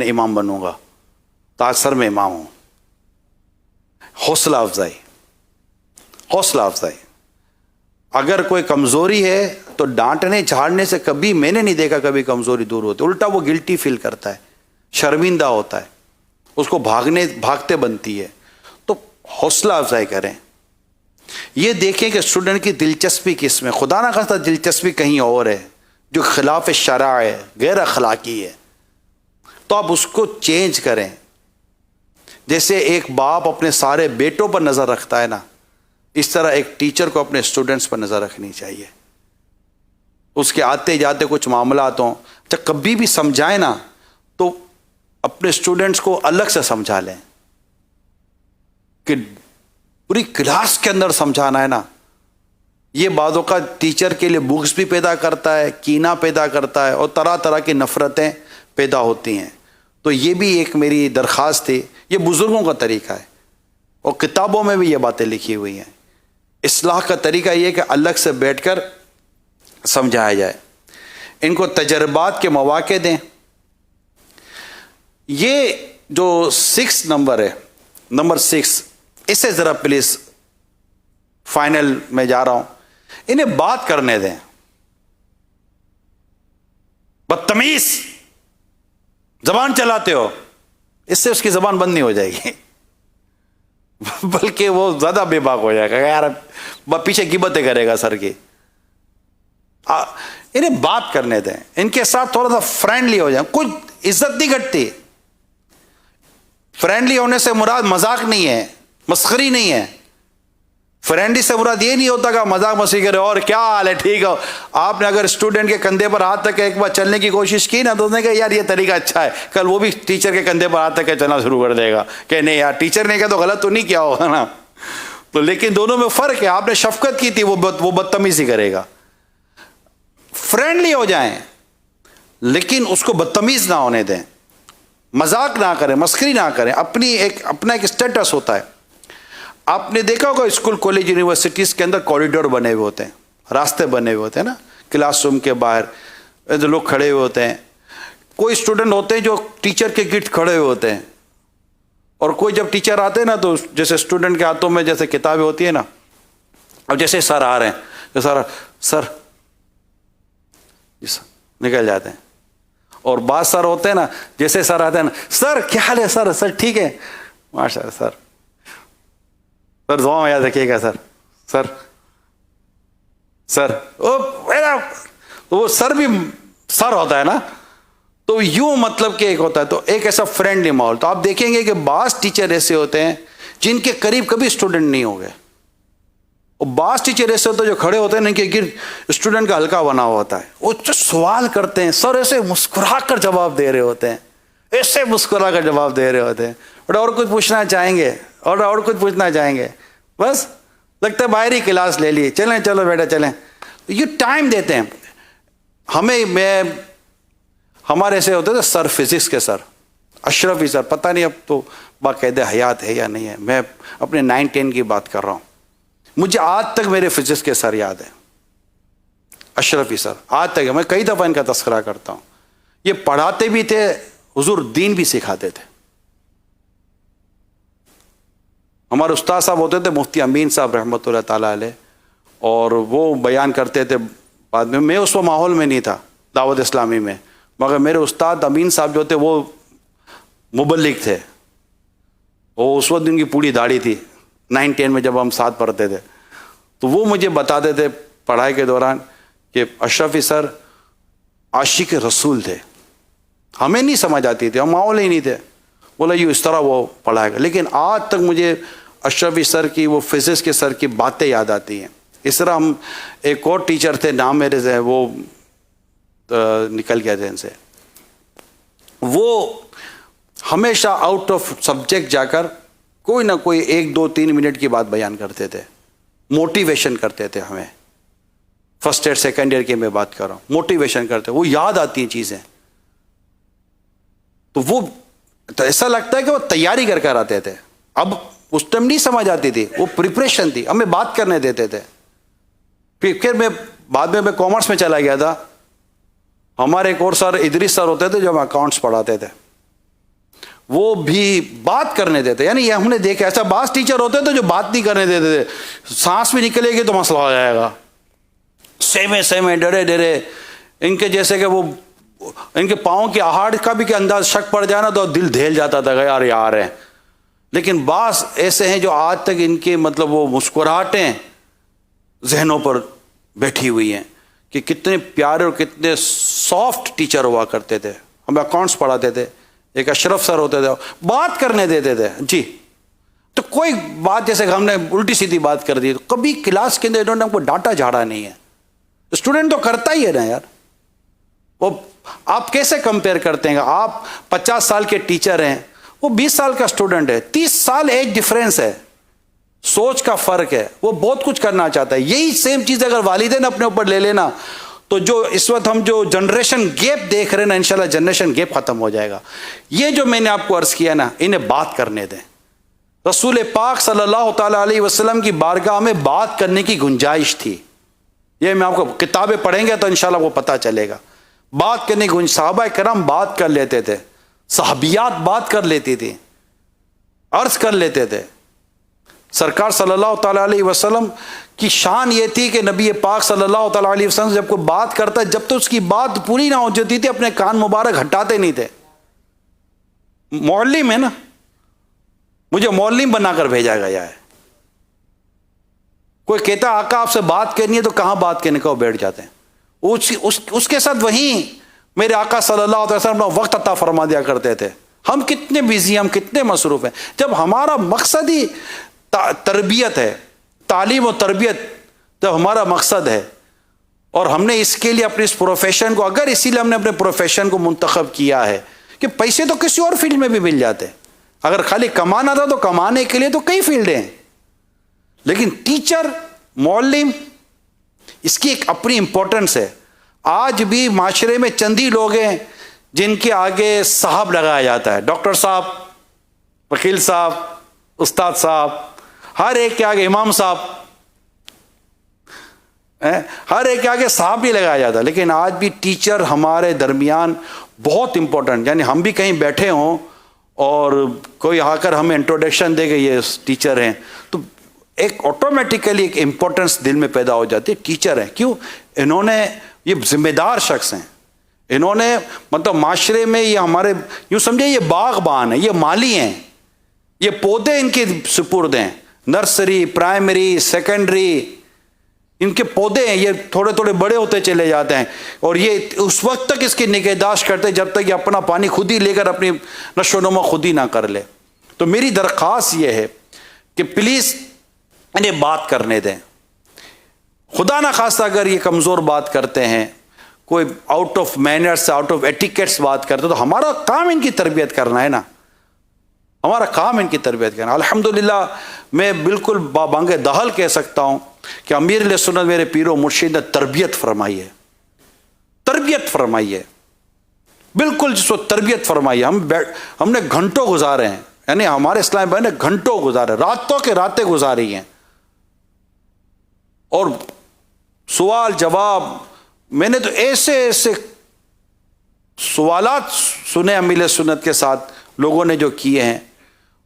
امام بنوں گا. تو آج سر میں امام ہوں. حوصلہ افزائی، حوصلہ افزائی. اگر کوئی کمزوری ہے تو ڈانٹنے جھاڑنے سے کبھی میں نے نہیں دیکھا کبھی کمزوری دور ہوتی. الٹا وہ گلٹی فیل کرتا ہے، شرمندہ ہوتا ہے، اس کو بھاگتے بنتی ہے. تو حوصلہ افزائی کریں. یہ دیکھیں کہ اسٹوڈنٹ کی دلچسپی کس میں، خدا نہ خواستہ دلچسپی کہیں اور ہے جو خلاف شرع ہے، غیر اخلاقی ہے، تو آپ اس کو چینج کریں. جیسے ایک باپ اپنے سارے بیٹوں پر نظر رکھتا ہے نا، اس طرح ایک ٹیچر کو اپنے اسٹوڈنٹس پر نظر رکھنی چاہیے. اس کے آتے جاتے کچھ معاملات ہوں، جب کبھی بھی سمجھائیں نا تو اپنے اسٹوڈنٹس کو الگ سے سمجھا لیں. کہ پوری کلاس کے اندر سمجھانا ہے نا، یہ بعضوں کا ٹیچر کے لیے بغض بھی پیدا کرتا ہے، کینہ پیدا کرتا ہے، اور طرح طرح کی نفرتیں پیدا ہوتی ہیں. تو یہ بھی ایک میری درخواست تھی. یہ بزرگوں کا طریقہ ہے اور کتابوں میں بھی یہ باتیں لکھی ہوئی ہیں. اصلاح کا طریقہ یہ کہ الگ سے بیٹھ کر سمجھایا جائے. ان کو تجربات کے مواقع دیں. یہ جو 6 نمبر ہے، نمبر 6، اسے ذرا پلیز فائنل میں جا رہا ہوں. انہیں بات کرنے دیں. بدتمیز زبان چلاتے ہو، اس سے اس کی زبان بند نہیں ہو جائے گی بلکہ وہ زیادہ بے باک ہو جائے گا. یار پیچھے غیبتیں کرے گا سر کی. انہیں بات کرنے دیں. ان کے ساتھ تھوڑا سا فرینڈلی ہو جائیں. کچھ عزت نہیں گھٹتی. فرینڈلی ہونے سے مراد مذاق نہیں ہے، مسخری نہیں ہے. فرینڈلی سے مراد یہ نہیں ہوتا کہ مذاق مسخری کرے اور کیا حال ہے، ٹھیک ہے. آپ نے اگر اسٹوڈنٹ کے کندھے پر ہاتھ رکھ کے ایک بار چلنے کی کوشش کی نا تو اس نے کہا یار یہ طریقہ اچھا ہے، کل وہ بھی ٹیچر کے کندھے پر ہاتھ رکھ کے چلنا شروع کر دے گا کہ نہیں یار ٹیچر نے کہا تو غلط تو نہیں کیا ہوگا نا. تو لیکن دونوں میں فرق ہے. آپ نے شفقت کی تھی، وہ بدتمیزی کرے گا. فرینڈلی ہو جائیں لیکن اس کو بدتمیز نہ ہونے دیں. مذاق نہ کریں، مسخری نہ کریں. اپنا ایک اسٹیٹس ہوتا ہے. آپ نے دیکھا ہوگا اسکول، کالج، یونیورسٹیز کے اندر کوریڈور بنے ہوئے ہوتے ہیں، راستے بنے ہوئے ہوتے ہیں نا. کلاس روم کے باہر لوگ کھڑے ہوئے ہوتے ہیں. کوئی اسٹوڈنٹ ہوتے ہیں جو ٹیچر کے گرد کھڑے ہوئے ہوتے ہیں، اور کوئی جب ٹیچر آتے ہیں نا تو جیسے اسٹوڈنٹ کے ہاتھوں میں جیسے کتابیں ہوتی ہیں نا، اور جیسے سر آ رہے ہیں تو سر نکل جاتے ہیں. اور بعض سر ہوتے ہیں نا، جیسے سر آتے ہیں نا، سر کیا حال ہے، سر ٹھیک ہے، ماشاء اللہ سر دعا میں یاد رکھیے گا سر وہ سر بھی سر ہوتا ہے نا. تو یوں مطلب کہ ایک ہوتا ہے تو ایک ایسا فرینڈلی ماحول. تو آپ دیکھیں گے کہ بعض ٹیچر ایسے ہوتے ہیں جن کے قریب کبھی اسٹوڈنٹ نہیں ہو گئے، اور بعض ٹیچر ایسے ہوتے ہیں جو کھڑے ہوتے ہیں ان کے گرد اسٹوڈنٹ کا حلقہ بنا ہوا ہوتا ہے. وہ جو سوال کرتے ہیں سر ایسے مسکرا کر جواب دے رہے ہوتے ہیں، ایسے مسکرا کر جواب دے رہے ہوتے ہیں. اور کچھ پوچھنا چاہیں گے اور کچھ پوچھنا چاہیں گے، بس لگتا ہے باہر ہی کلاس لے لیے، چلو بیٹا چلیں. یہ ٹائم دیتے ہیں ہمیں. ہمارے ایسے ہوتے تھے سر، فزکس کے سر، اشرفی سر، پتہ نہیں اب تو باقاعدہ حیات ہے یا نہیں ہے. میں اپنے 9-10 کی بات کر رہا ہوں. مجھے آج تک میرے فزکس کے سر یاد ہیں، اشرفی سر. آج تک میں کئی دفعہ ان کا تذکرہ کرتا ہوں. یہ پڑھاتے بھی تھے، حضور دین بھی سکھاتے تھے. ہمارے استاد صاحب ہوتے تھے مفتی امین صاحب رحمۃ اللہ تعالیٰ علیہ. اور وہ بیان کرتے تھے بعد میں اس وہ ماحول میں نہیں تھا دعوت اسلامی میں، مگر میرے استاد امین صاحب جو تھے وہ مبلغ تھے، وہ اس وقت ان کی پوری داڑھی تھی 9-10 میں جب ہم ساتھ پڑھتے تھے، تو وہ مجھے بتاتے تھے پڑھائی کے دوران کہ اشرفی سر عاشق رسول تھے، ہمیں نہیں سمجھ آتی تھی، ہم ماحول ہی نہیں تھے، بولا یہ اس طرح وہ پڑھائے گا، لیکن آج تک مجھے اشرفی سر کی وہ فزکس کے سر کی باتیں یاد آتی ہیں۔ اس طرح ہم ایک اور ٹیچر تھے، نام میرے سے وہ نکل گیا ذہن سے، وہ ہمیشہ آؤٹ آف سبجیکٹ جا کر کوئی نہ کوئی 1-2-3 منٹ کی بات بیان کرتے تھے، موٹیویشن کرتے تھے ہمیں، فرسٹ ایئر سیکنڈ ایئر کی میں بات کر رہا ہوں، موٹیویشن کرتے، وہ یاد آتی ہیں چیزیں، تو وہ تو ایسا لگتا ہے کہ وہ تیاری کر کر آتے تھے، اب اس ٹائم نہیں سمجھ آتی تھی، وہ پریپریشن تھی، ہمیں بات کرنے دیتے تھے۔ پھر میں بعد میں کامرس میں چلا گیا تھا، ہمارے ایک اور سر ادریس سر ہوتے تھے جو ہم اکاؤنٹس پڑھاتے تھے، وہ بھی بات کرنے دیتے، یعنی یہ ہم نے دیکھا ایسا بعض ٹیچر ہوتے تھے جو بات نہیں کرنے دیتے تھے، سانس بھی نکلے گی تو مسئلہ ہو جائے گا، سہمے ڈرے ان کے جیسے کہ وہ ان کے پاؤں کی آہٹ کا بھی کہ انداز شک پڑ جائے نا تو دل دھیل جاتا تھا کہ یار ہیں، لیکن بعض ایسے ہیں جو آج تک ان کے مطلب وہ مسکراہٹیں ذہنوں پر بیٹھی ہوئی ہیں کہ کتنے پیارے اور کتنے سافٹ ٹیچر ہوا کرتے تھے، ہم اکاؤنٹس پڑھاتے تھے، ایک اشرف سر ہوتے تھے، بات کرنے دیتے تھے جی، تو کوئی بات جیسے کہ ہم نے الٹی سیدھی بات کر دی تو کبھی کلاس کے اندر انہوں نے ہم کو ڈانٹا جھاڑا نہیں ہے، اسٹوڈنٹ تو کرتا ہی ہے نا یار، وہ آپ کیسے کمپیئر کرتے ہیں؟ آپ 50 سال کے ٹیچر ہیں، وہ 20 سال کا اسٹوڈنٹ ہے، 30 سال ایج ڈفرینس ہے، سوچ کا فرق ہے، وہ بہت کچھ کرنا چاہتا ہے، یہی سیم چیز اگر والدین اپنے اوپر لے لینا تو جو اس وقت ہم جو جنریشن گیپ دیکھ رہے ہیں نا، انشاءاللہ جنریشن گیپ ختم ہو جائے گا۔ یہ جو میں نے آپ کو عرض کیا نا، انہیں بات کرنے دیں، رسول پاک صلی اللہ تعالیٰ علیہ وسلم کی بارگاہ میں بات کرنے کی گنجائش تھی، یہ میں آپ کو کتابیں پڑھیں گے تو انشاءاللہ وہ پتہ چلے گا، بات کرنے کی صحابہ کرام بات کر لیتے تھے، صحابیات بات کر لیتی تھی، عرض کر لیتے تھے، سرکار صلی اللہ تعالیٰ علیہ وسلم کی شان یہ تھی کہ نبی پاک صلی اللہ تعالیٰ علیہ وسلم جب کوئی بات کرتا جب تک اس کی بات پوری نہ ہو جاتی تھی اپنے کان مبارک ہٹاتے نہیں تھے۔ معلم ہے نا، مجھے معلم بنا کر بھیجا گیا ہے، کوئی کہتا آقا آپ سے بات کرنی ہے تو کہاں بات کرنے کا، وہ بیٹھ جاتے ہیں، اس کے ساتھ وہیں میرے آقا صلی اللہ علیہ وسلم وقت عطا فرما دیا کرتے تھے۔ ہم کتنے بیزی، ہم کتنے مصروف ہیں، جب ہمارا مقصد ہی تربیت ہے، تعلیم و تربیت جب ہمارا مقصد ہے، اور ہم نے اس کے لیے اپنے اس پروفیشن کو، اگر اسی لیے ہم نے اپنے پروفیشن کو منتخب کیا ہے کہ پیسے تو کسی اور فیلڈ میں بھی مل جاتے، اگر خالی کمانا تھا تو کمانے کے لیے تو کئی فیلڈیں ہیں، لیکن ٹیچر، معلم، اس کی ایک اپنی امپورٹنس ہے۔ آج بھی معاشرے میں چند ہی لوگ ہیں جن کے آگے صاحب لگایا جاتا ہے، ڈاکٹر صاحب، وکیل صاحب، استاد صاحب، ہر ایک کے آگے امام صاحب، ہر ایک کے آگے صاحب بھی لگایا جاتا ہے، لیکن آج بھی ٹیچر ہمارے درمیان بہت امپورٹنٹ، یعنی ہم بھی کہیں بیٹھے ہوں اور کوئی آ کر ہمیں انٹروڈکشن دے کہ یہ ٹیچر ہیں تو ایک آٹومیٹیکلی ایک امپورٹنس دل میں پیدا ہو جاتی ہے، ٹیچر ہیں، کیوں؟ انہوں نے، یہ ذمہ دار شخص ہیں، انہوں نے مطلب معاشرے میں یہ ہمارے یوں سمجھے یہ باغبان ہیں، یہ مالی ہیں، یہ پودے ان کے سپرد ہیں، نرسری، پرائمری، سیکنڈری، ان کے پودے ہیں، یہ تھوڑے تھوڑے بڑے ہوتے چلے جاتے ہیں، اور یہ اس وقت تک اس کی نگہداشت کرتے ہیں جب تک یہ اپنا پانی خود ہی لے کر اپنی نشو و نما خود ہی نہ کر لے۔ تو میری درخواست یہ ہے کہ پلیز انہیں بات کرنے دیں، خدا نہ خواستہ اگر یہ کمزور بات کرتے ہیں، کوئی out of manners, out of etiquettes بات کرتے تو ہمارا کام ان کی تربیت کرنا ہے نا، ہمارا کام ان کی تربیت کرنا۔ الحمدللہ میں بالکل بابانگ دہل کہہ سکتا ہوں کہ امیر علیہ سنت میرے پیر و مرشد نے تربیت فرمائی ہے، تربیت فرمائی ہے، بالکل جس کو تربیت فرمائی ہے۔ ہم نے گھنٹوں گزارے ہیں، یعنی ہمارے اسلام بھائی نے گھنٹوں گزارے، راتوں کے راتیں گزاری ہیں، اور سوال جواب میں نے تو ایسے ایسے سوالات سنے امیر سنت کے ساتھ لوگوں نے جو کیے ہیں،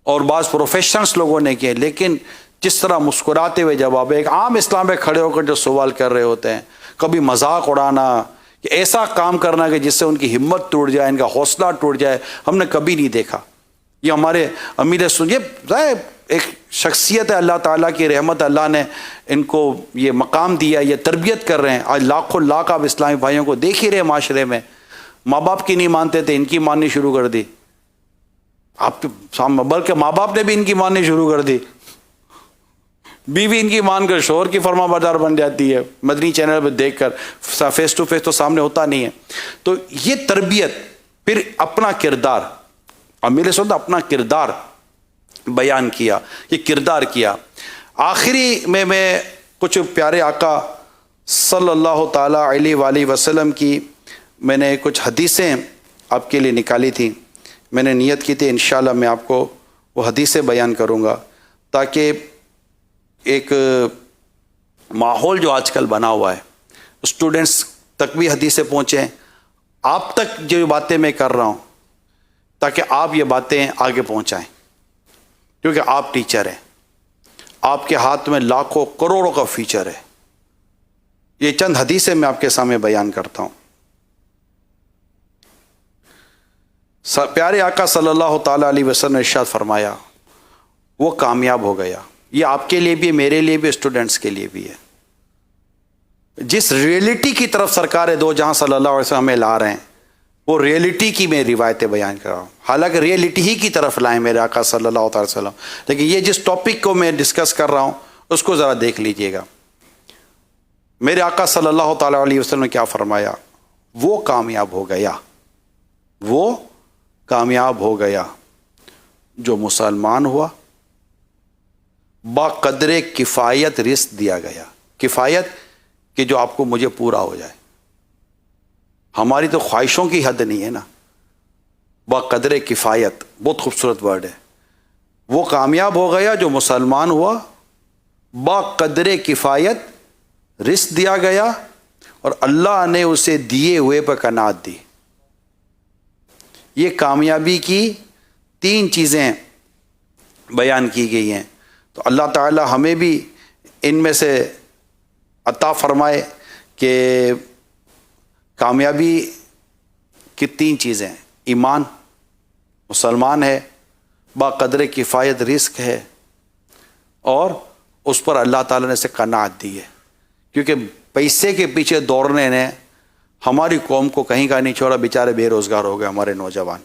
اور بعض پروفیشنلز لوگوں نے کیے، لیکن جس طرح مسکراتے ہوئے جواب ہے. ایک عام اسلام میں کھڑے ہو کر جو سوال کر رہے ہوتے ہیں, کبھی مذاق اڑانا کہ ایسا کام کرنا کہ جس سے ان کی ہمت ٹوٹ جائے, ان کا حوصلہ ٹوٹ جائے, ہم نے کبھی نہیں دیکھا. یہ ہمارے امیر سنیے ایک شخصیت ہے, اللہ تعالیٰ کی رحمت, اللہ نے ان کو یہ مقام دیا, یہ تربیت کر رہے ہیں. آج لاکھوں لاکھ آپ اسلامی بھائیوں کو دیکھ ہی رہے معاشرے میں, ماں باپ کی نہیں مانتے تھے, ان کی ماننی شروع کر دی. آپ کے سامنے بلکہ ماں باپ نے بھی ان کی ماننی شروع کر دی. بیوی ان کی مان کر شوہر کی فرما بردار بن جاتی ہے. مدنی چینل پہ دیکھ کر, فیس ٹو فیس تو سامنے ہوتا نہیں ہے. تو یہ تربیت, پھر اپنا کردار, امیر سنت اپنا کردار بیان کیا, یہ کردار کیا. آخری میں کچھ پیارے آقا صلی اللہ تعالی علیہ وآلہ وسلم کی میں نے کچھ حدیثیں آپ کے لیے نکالی تھیں. میں نے نیت کی تھی انشاءاللہ میں آپ کو وہ حدیثیں بیان کروں گا, تاکہ ایک ماحول جو آج کل بنا ہوا ہے اسٹوڈنٹس تک بھی حدیثیں پہنچیں, آپ تک جو باتیں میں کر رہا ہوں تاکہ آپ یہ باتیں آگے پہنچائیں, کیونکہ آپ ٹیچر ہیں, آپ کے ہاتھ میں لاکھوں کروڑوں کا فیچر ہے. یہ چند حدیثیں میں آپ کے سامنے بیان کرتا ہوں. پیارے آقا صلی اللہ تعالی علیہ وسلم نے ارشاد فرمایا, وہ کامیاب ہو گیا. یہ آپ کے لیے بھی, میرے لیے بھی, اسٹوڈنٹس کے لیے بھی ہے. جس ریئلٹی کی طرف سرکار دو جہاں صلی اللہ علیہ وسلم ہمیں لا رہے ہیں, وہ ریئلٹی کی میں روایتیں بیان کر رہا ہوں. حالانکہ ریئلٹی ہی کی طرف لائیں میرے آقا صلی اللہ تعالی وسلم, لیکن یہ جس ٹاپک کو میں ڈسکس کر رہا ہوں اس کو ذرا دیکھ لیجئے گا. میرے آقا صلی اللہ تعالی علیہ وسلم نے کیا فرمایا, وہ کامیاب ہو گیا, وہ کامیاب ہو گیا جو مسلمان ہوا, با قدر کفایت رزق دیا گیا. کفایت کہ جو آپ کو مجھے پورا ہو جائے, ہماری تو خواہشوں کی حد نہیں ہے نا. با قدر کفایت بہت خوبصورت ورڈ ہے. وہ کامیاب ہو گیا جو مسلمان ہوا, با قدر کفایت رزق دیا گیا, اور اللہ نے اسے دیے ہوئے پر قناعت دی. یہ کامیابی کی 3 چیزیں بیان کی گئی ہیں. تو اللہ تعالی ہمیں بھی ان میں سے عطا فرمائے کہ کامیابی کی 3 چیزیں, ایمان, مسلمان ہے, با قدر کفایت رزق ہے, اور اس پر اللہ تعالیٰ نے اسے قناعت دی ہے. کیونکہ پیسے کے پیچھے دوڑنے نے ہماری قوم کو کہیں کا نہیں چھوڑا, بیچارے بے روزگار ہو گئے ہمارے نوجوان.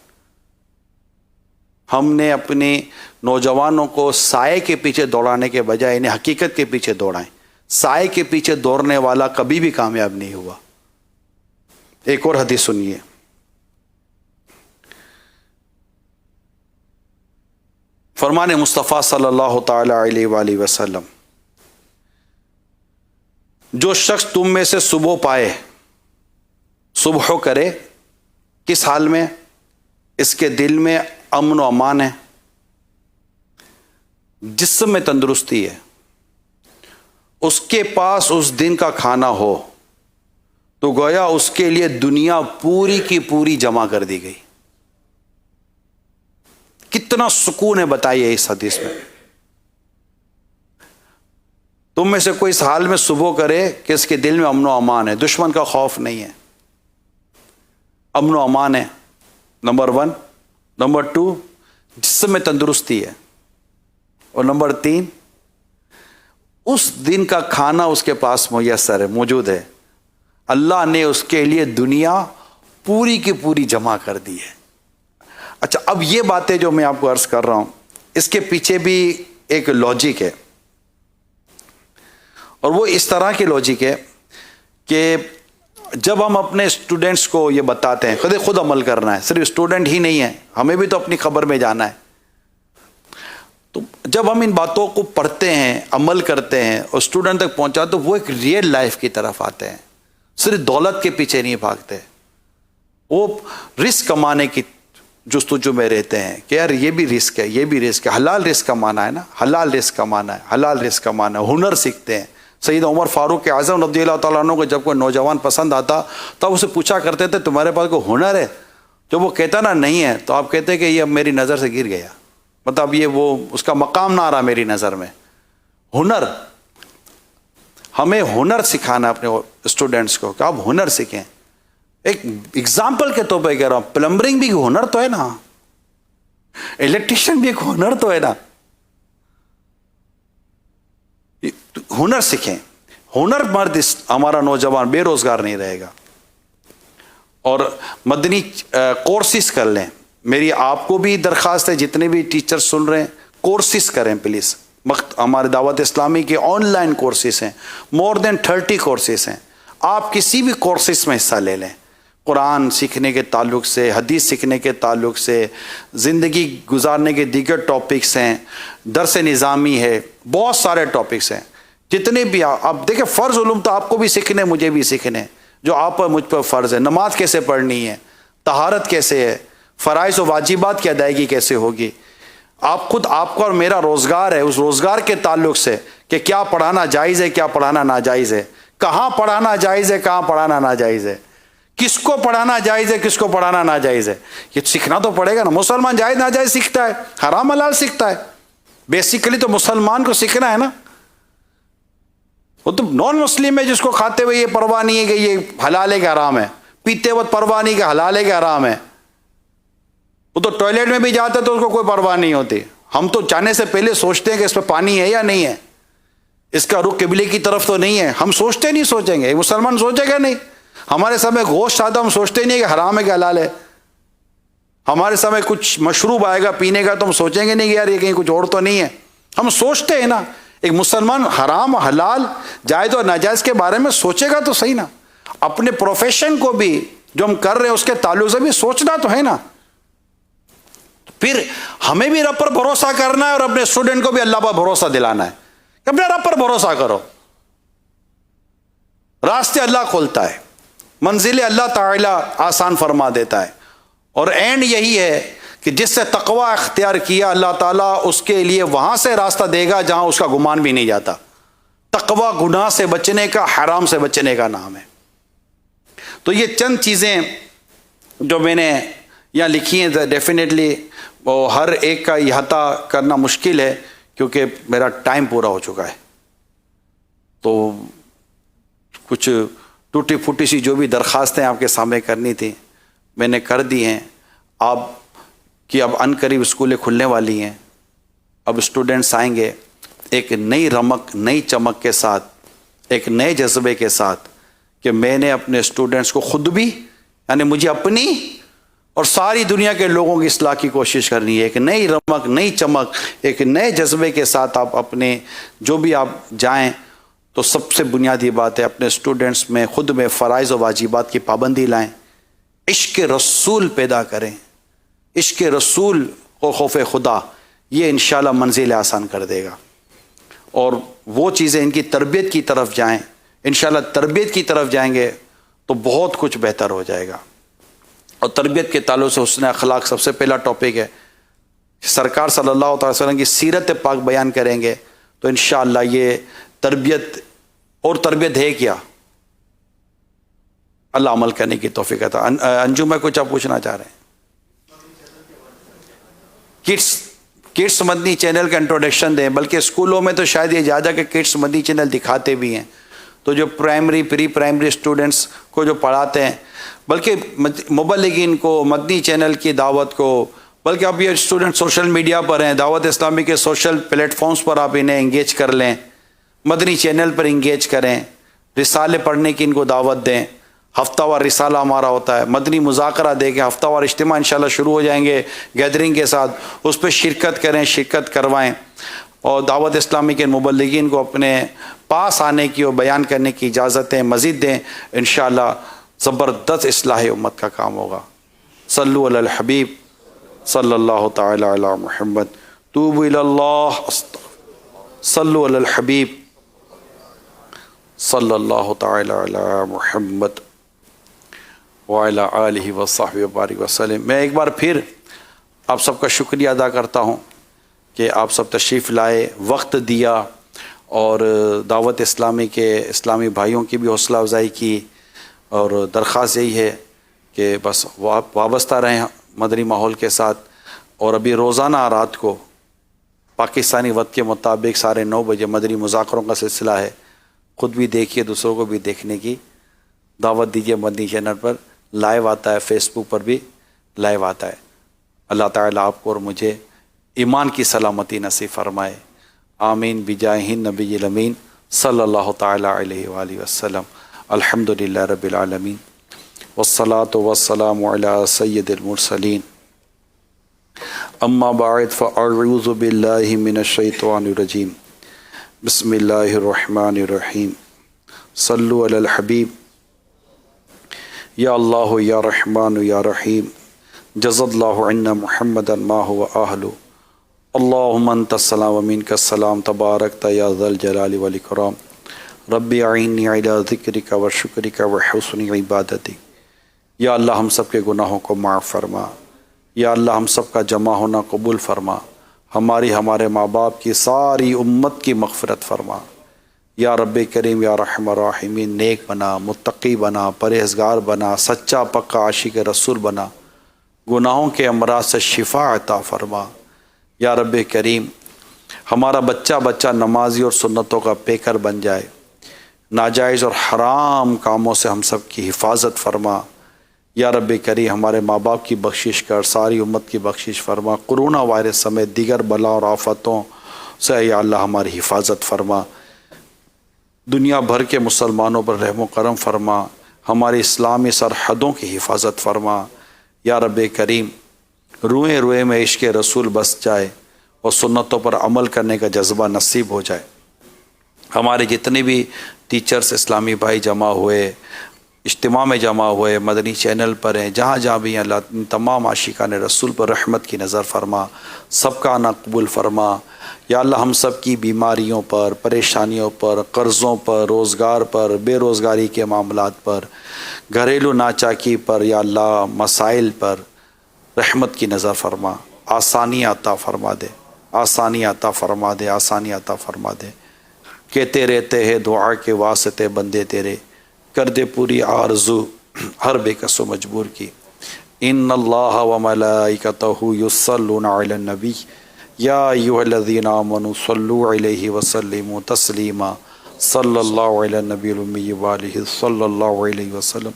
ہم نے اپنے نوجوانوں کو سائے کے پیچھے دوڑانے کے بجائے انہیں حقیقت کے پیچھے دوڑائیں. سائے کے پیچھے دوڑنے والا کبھی بھی کامیاب نہیں ہوا. ایک اور حدیث سنیے. فرمان مصطفیٰ صلی اللہ تعالی علیہ وآلہ وسلم, جو شخص تم میں سے صبح پائے, صبح کرے, کس حال میں, اس کے دل میں امن و امان ہے, جسم میں تندرستی ہے, اس کے پاس اس دن کا کھانا ہو, تو گویا اس کے لیے دنیا پوری کی پوری جمع کر دی گئی. کتنا سکون ہے بتائیے اس حدیث میں. تم میں سے کوئی اس حال میں صبح کرے کہ اس کے دل میں امن و امان ہے, دشمن کا خوف نہیں ہے, امن و امان ہے, نمبر 1. نمبر 2, جسم میں تندرستی ہے, اور نمبر 3, اس دن کا کھانا اس کے پاس میسر ہے, موجود ہے. اللہ نے اس کے لیے دنیا پوری کی پوری جمع کر دی ہے. اچھا, اب یہ باتیں جو میں آپ کو عرض کر رہا ہوں, اس کے پیچھے بھی ایک لاجک ہے, اور وہ اس طرح کی لاجک ہے کہ جب ہم اپنے اسٹوڈنٹس کو یہ بتاتے ہیں, خود عمل کرنا ہے, صرف اسٹوڈنٹ ہی نہیں ہے, ہمیں بھی تو اپنی خبر میں جانا ہے. تو جب ہم ان باتوں کو پڑھتے ہیں, عمل کرتے ہیں, اور اسٹوڈنٹ تک پہنچاتے, تو وہ ایک ریئل لائف کی طرف آتے ہیں. صرف دولت کے پیچھے نہیں بھاگتے, وہ رزق کمانے کی جستجو میں رہتے ہیں کہ یار یہ بھی رزق ہے, یہ بھی رزق ہے. حلال رزق کمانا ہے نا, حلال رزق کمانا ہے, حلال رزق کمانا ہے. ہنر سیکھتے ہیں. سید عمر فاروق اعظم رضی اللہ تعالیٰ عنہ کو جب کوئی نوجوان پسند آتا تب اسے پوچھا کرتے تھے, تمہارے پاس کوئی ہنر ہے؟ جب وہ کہتا نا نہیں ہے, تو آپ کہتے کہ یہ اب میری نظر سے گر گیا, مطلب یہ وہ اس کا مقام نہ آ رہا میری نظر میں. ہنر، ہمیں ہنر سکھانا اپنے اسٹوڈنٹس کو کہ آپ ہنر سیکھیں. ایک ایگزامپل کے طور پہ کہہ رہا ہوں، پلمبرنگ بھی ہنر تو ہے نا، الیکٹریشین بھی ایک ہنر تو ہے نا. ہنر سیکھیں. ہنر مرد ہمارا نوجوان بے روزگار نہیں رہے گا. اور مدنی کورسز کر لیں. میری آپ کو بھی درخواست ہے، جتنے بھی ٹیچر سن رہے ہیں کورسز کریں پلیز. ہمارے دعوت اسلامی کے آن لائن کورسز ہیں، مور دین 30 کورسز ہیں. آپ کسی بھی کورسز میں حصہ لے لیں، قرآن سیکھنے کے تعلق سے، حدیث سیکھنے کے تعلق سے، زندگی گزارنے کے دیگر ٹاپکس ہیں، درس نظامی ہے، بہت سارے ٹاپکس ہیں. جتنے بھی آپ دیکھیں، فرض علوم تو آپ کو بھی سیکھنے، مجھے بھی سیکھنے، جو آپ پر مجھ پر فرض ہے. نماز کیسے پڑھنی ہے، طہارت کیسے ہے، فرائض و واجبات کی ادائیگی کیسے ہوگی. آپ خود، آپ کا اور میرا روزگار ہے، اس روزگار کے تعلق سے کہ کیا پڑھانا جائز ہے، کیا پڑھانا ناجائز ہے، کہاں پڑھانا جائز ہے، کہاں پڑھانا ناجائز ہے، کس کو پڑھانا جائز ہے، کس کو پڑھانا ناجائز ہے، یہ سیکھنا تو پڑے گا نا. مسلمان جائز ناجائز سیکھتا ہے، حرام حلال سیکھتا ہے. بیسیکلی تو مسلمان کو سیکھنا ہے نا. وہ تو نان مسلم ہے جس کو کھاتے ہوئے یہ پرواہ نہیں ہے کہ یہ حلال ہے کہ حرام ہے، پیتے وقت پرواہ نہیں کہ حلال ہے کہ حرام ہے. وہ تو ٹوائلٹ میں بھی جاتا ہے تو اس کو کوئی پرواہ نہیں ہوتی. ہم تو جانے سے پہلے سوچتے ہیں کہ اس پہ پانی ہے یا نہیں ہے، اس کا رخ قبلے کی طرف تو نہیں ہے. ہم سوچتے نہیں، سوچیں گے، مسلمان سوچے گا نہیں. ہمارے سامنے گوشت آتا، ہم سوچتے نہیں کہ حرام ہے کہ حلال ہے. ہمارے سامنے کچھ مشروب آئے گا پینے کا تو ہم سوچیں گے نہیں کہ یار یہ کہیں کچھ اور تو نہیں ہے. ہم سوچتے ہیں نا. ایک مسلمان حرام حلال جائز اور ناجائز کے بارے میں سوچے گا تو صحیح نا. اپنے پروفیشن کو بھی جو ہم کر رہے ہیں اس کے تعلق سے بھی سوچنا تو ہے نا. پھر ہمیں بھی رب پر بھروسہ کرنا ہے اور اپنے اسٹوڈنٹ کو بھی اللہ پر بھروسہ دلانا ہے کہ اپنے رب پر بھروسہ کرو. راستے اللہ کھولتا ہے، منزل اللہ تعالی آسان فرما دیتا ہے. اور اینڈ یہی ہے کہ جس سے تقوی اختیار کیا اللہ تعالیٰ اس کے لیے وہاں سے راستہ دے گا جہاں اس کا گمان بھی نہیں جاتا. تقوی گناہ سے بچنے کا، حرام سے بچنے کا نام ہے. تو یہ چند چیزیں جو میں نے یہاں لکھی ہیں، ڈیفینیٹلی ہر ایک کا احاطہ کرنا مشکل ہے کیونکہ میرا ٹائم پورا ہو چکا ہے. تو کچھ ٹوٹی پھوٹی سی جو بھی درخواستیں آپ کے سامنے کرنی تھیں میں نے کر دی ہیں. آپ کی اب ان قریب اسکولیں کھلنے والی ہیں. اب اسٹوڈنٹس آئیں گے ایک نئی رمق، نئی چمک کے ساتھ، ایک نئے جذبے کے ساتھ کہ میں نے اپنے اسٹوڈنٹس کو خود بھی، یعنی مجھے اپنی اور ساری دنیا کے لوگوں کی اصلاح کی کوشش کرنی ہے. ایک نئی رمق، نئی چمک، ایک نئے جذبے کے ساتھ آپ اپنے جو بھی آپ جائیں تو سب سے بنیادی بات ہے اپنے اسٹوڈنٹس میں، خود میں فرائض و واجبات کی پابندی لائیں. عشق رسول پیدا کریں. عشق رسول و خوف خدا یہ انشاءاللہ منزل آسان کر دے گا. اور وہ چیزیں ان کی تربیت کی طرف جائیں. انشاءاللہ تربیت کی طرف جائیں گے تو بہت کچھ بہتر ہو جائے گا. اور تربیت کے تعلق سے حسن اخلاق سب سے پہلا ٹاپک ہے. سرکار صلی اللہ تعالی وسلم کی سیرت پاک بیان کریں گے تو انشاءاللہ یہ تربیت، اور تربیت ہے کیا، اللہ عمل کرنے کی توفیق عطا. انجم میں کچھ آپ پوچھنا چاہ رہے ہیں؟ کڈس مدنی چینل کا انٹروڈکشن دیں. بلکہ اسکولوں میں تو شاید یہ زیادہ کہ کڈس مدنی چینل دکھاتے بھی ہیں. تو جو پرائمری، پری پرائمری اسٹوڈنٹس کو جو پڑھاتے ہیں، بلکہ مبلغین کو، مدنی چینل کی دعوت کو، بلکہ اب یہ اسٹوڈنٹ سوشل میڈیا پر ہیں، دعوت اسلامی کے سوشل پلیٹ فارمز پر آپ انہیں انگیج کر لیں، مدنی چینل پر انگیج کریں، رسالے پڑھنے کی ان کو دعوت دیں. ہفتہ وار رسالہ ہمارا ہوتا ہے، مدنی مذاکرہ دے کے ہفتہ وار اجتماع انشاءاللہ شروع ہو جائیں گے گیدرنگ کے ساتھ. اس پہ شرکت کریں، شرکت کروائیں. اور دعوت اسلامی کے مبلغین کو اپنے پاس آنے کی اور بیان کرنے کی اجازت دیں، مزید دیں. انشاءاللہ زبردست اصلاح امت کا کام ہوگا. صلو علی الحبیب صلی اللہ تعالی علی محمد. توبوا الی اللہ. صلو علی الحبیب صلی اللہ تعالی علی محمد وعلی آلہ وصحبہ وبارک وسلم. میں ایک بار پھر آپ سب کا شکریہ ادا کرتا ہوں کہ آپ سب تشریف لائے، وقت دیا، اور دعوت اسلامی کے اسلامی بھائیوں کی بھی حوصلہ افزائی کی. اور درخواست یہی ہے کہ بس وابستہ رہیں مدنی ماحول کے ساتھ. اور ابھی روزانہ رات کو پاکستانی وقت کے مطابق 9:30 بجے مدنی مذاکروں کا سلسلہ ہے. خود بھی دیکھیے، دوسروں کو بھی دیکھنے کی دعوت دیجیے. مدنی چینل پر لائیو آتا ہے، فیس بک پر بھی لائیو آتا ہے. اللہ تعالیٰ آپ کو اور مجھے ایمان کی سلامتی نصیب فرمائے. آمین بجاہ نبی الامین صلی اللہ تعالیٰ علیہ وآلہ وسلم. الحمدللہ رب العالمین والصلاة والسلام علی سید المرسلین. اما بعد فاعوذ باللہ من الشیطان الرجیم. بسم اللہ الرحمن الرحیم. صلو علی الحبیب. یا اللہ یا رحمان یا رحیم. جزا اللہ عنا محمدا ما هو اہلہ. اللہم انت السلام و منک السلام تبارکت یا ذا الجلال والاکرام. ربی اعنی علی ذکرک و شکرک و حسن عبادتک. یا اللہ ہم سب کے گناہوں کو معاف فرما. یا اللہ ہم سب کا جمع ہونا قبول فرما. ہمارے ماں باپ کی ساری امت کی مغفرت فرما. یا رب کریم یا رحم الراحمین نیک بنا، متقی بنا، پرہیزگار بنا، سچا پکا عاشق رسول بنا. گناہوں کے امراض سے شفا عطا فرما. یا رب کریم ہمارا بچہ نمازی اور سنتوں کا پیکر بن جائے. ناجائز اور حرام کاموں سے ہم سب کی حفاظت فرما. یا رب کریم ہمارے ماں باپ کی بخشش کر، ساری امت کی بخشش فرما. کرونا وائرس سمیت دیگر بلا اور آفتوں سے یا اللہ ہماری حفاظت فرما. دنیا بھر کے مسلمانوں پر رحم و کرم فرما. ہماری اسلامی سرحدوں کی حفاظت فرما. یا رب کریم روئے روئے میں عشق رسول بس جائے اور سنتوں پر عمل کرنے کا جذبہ نصیب ہو جائے. ہمارے جتنے بھی ٹیچرز اسلامی بھائی جمع ہوئے، اجتماع میں جمع ہوئے، مدنی چینل پر ہیں، جہاں جہاں بھی ہیں، اللہ تمام عاشقان رسول پر رحمت کی نظر فرما. سب کا آنا قبول فرما. یا اللہ ہم سب کی بیماریوں پر، پریشانیوں پر، قرضوں پر، روزگار پر، بے روزگاری کے معاملات پر، گھریلو ناچاکی پر، یا اللہ مسائل پر رحمت کی نظر فرما. آسانی عطا فرما دے، آسانی عطا فرما دے، آسانی عطا فرما دے. کہتے رہتے ہیں دعا کے واسطے بندے تیرے، کر دے پوری آرزو ہر بے کس و مجبور کی. ان اللہ و ملائکتہ یصلون علی النبی یا ایھا الذین آمنوا صلوا علیہ وسلموا تسلیما. صلی اللہ علی النبی الامی وآلہ صلی اللہ علیہ وسلم.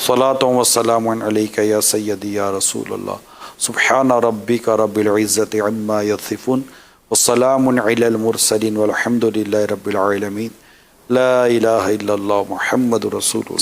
صلاۃ و سلام علیک یا سیدی یا رسول اللہ. سبحان ربک رب العزۃ عما یصفون وسلام علی المرسلین والحمد للہ رب العالمین. لا الہ الا اللہ محمد رسول اللہ.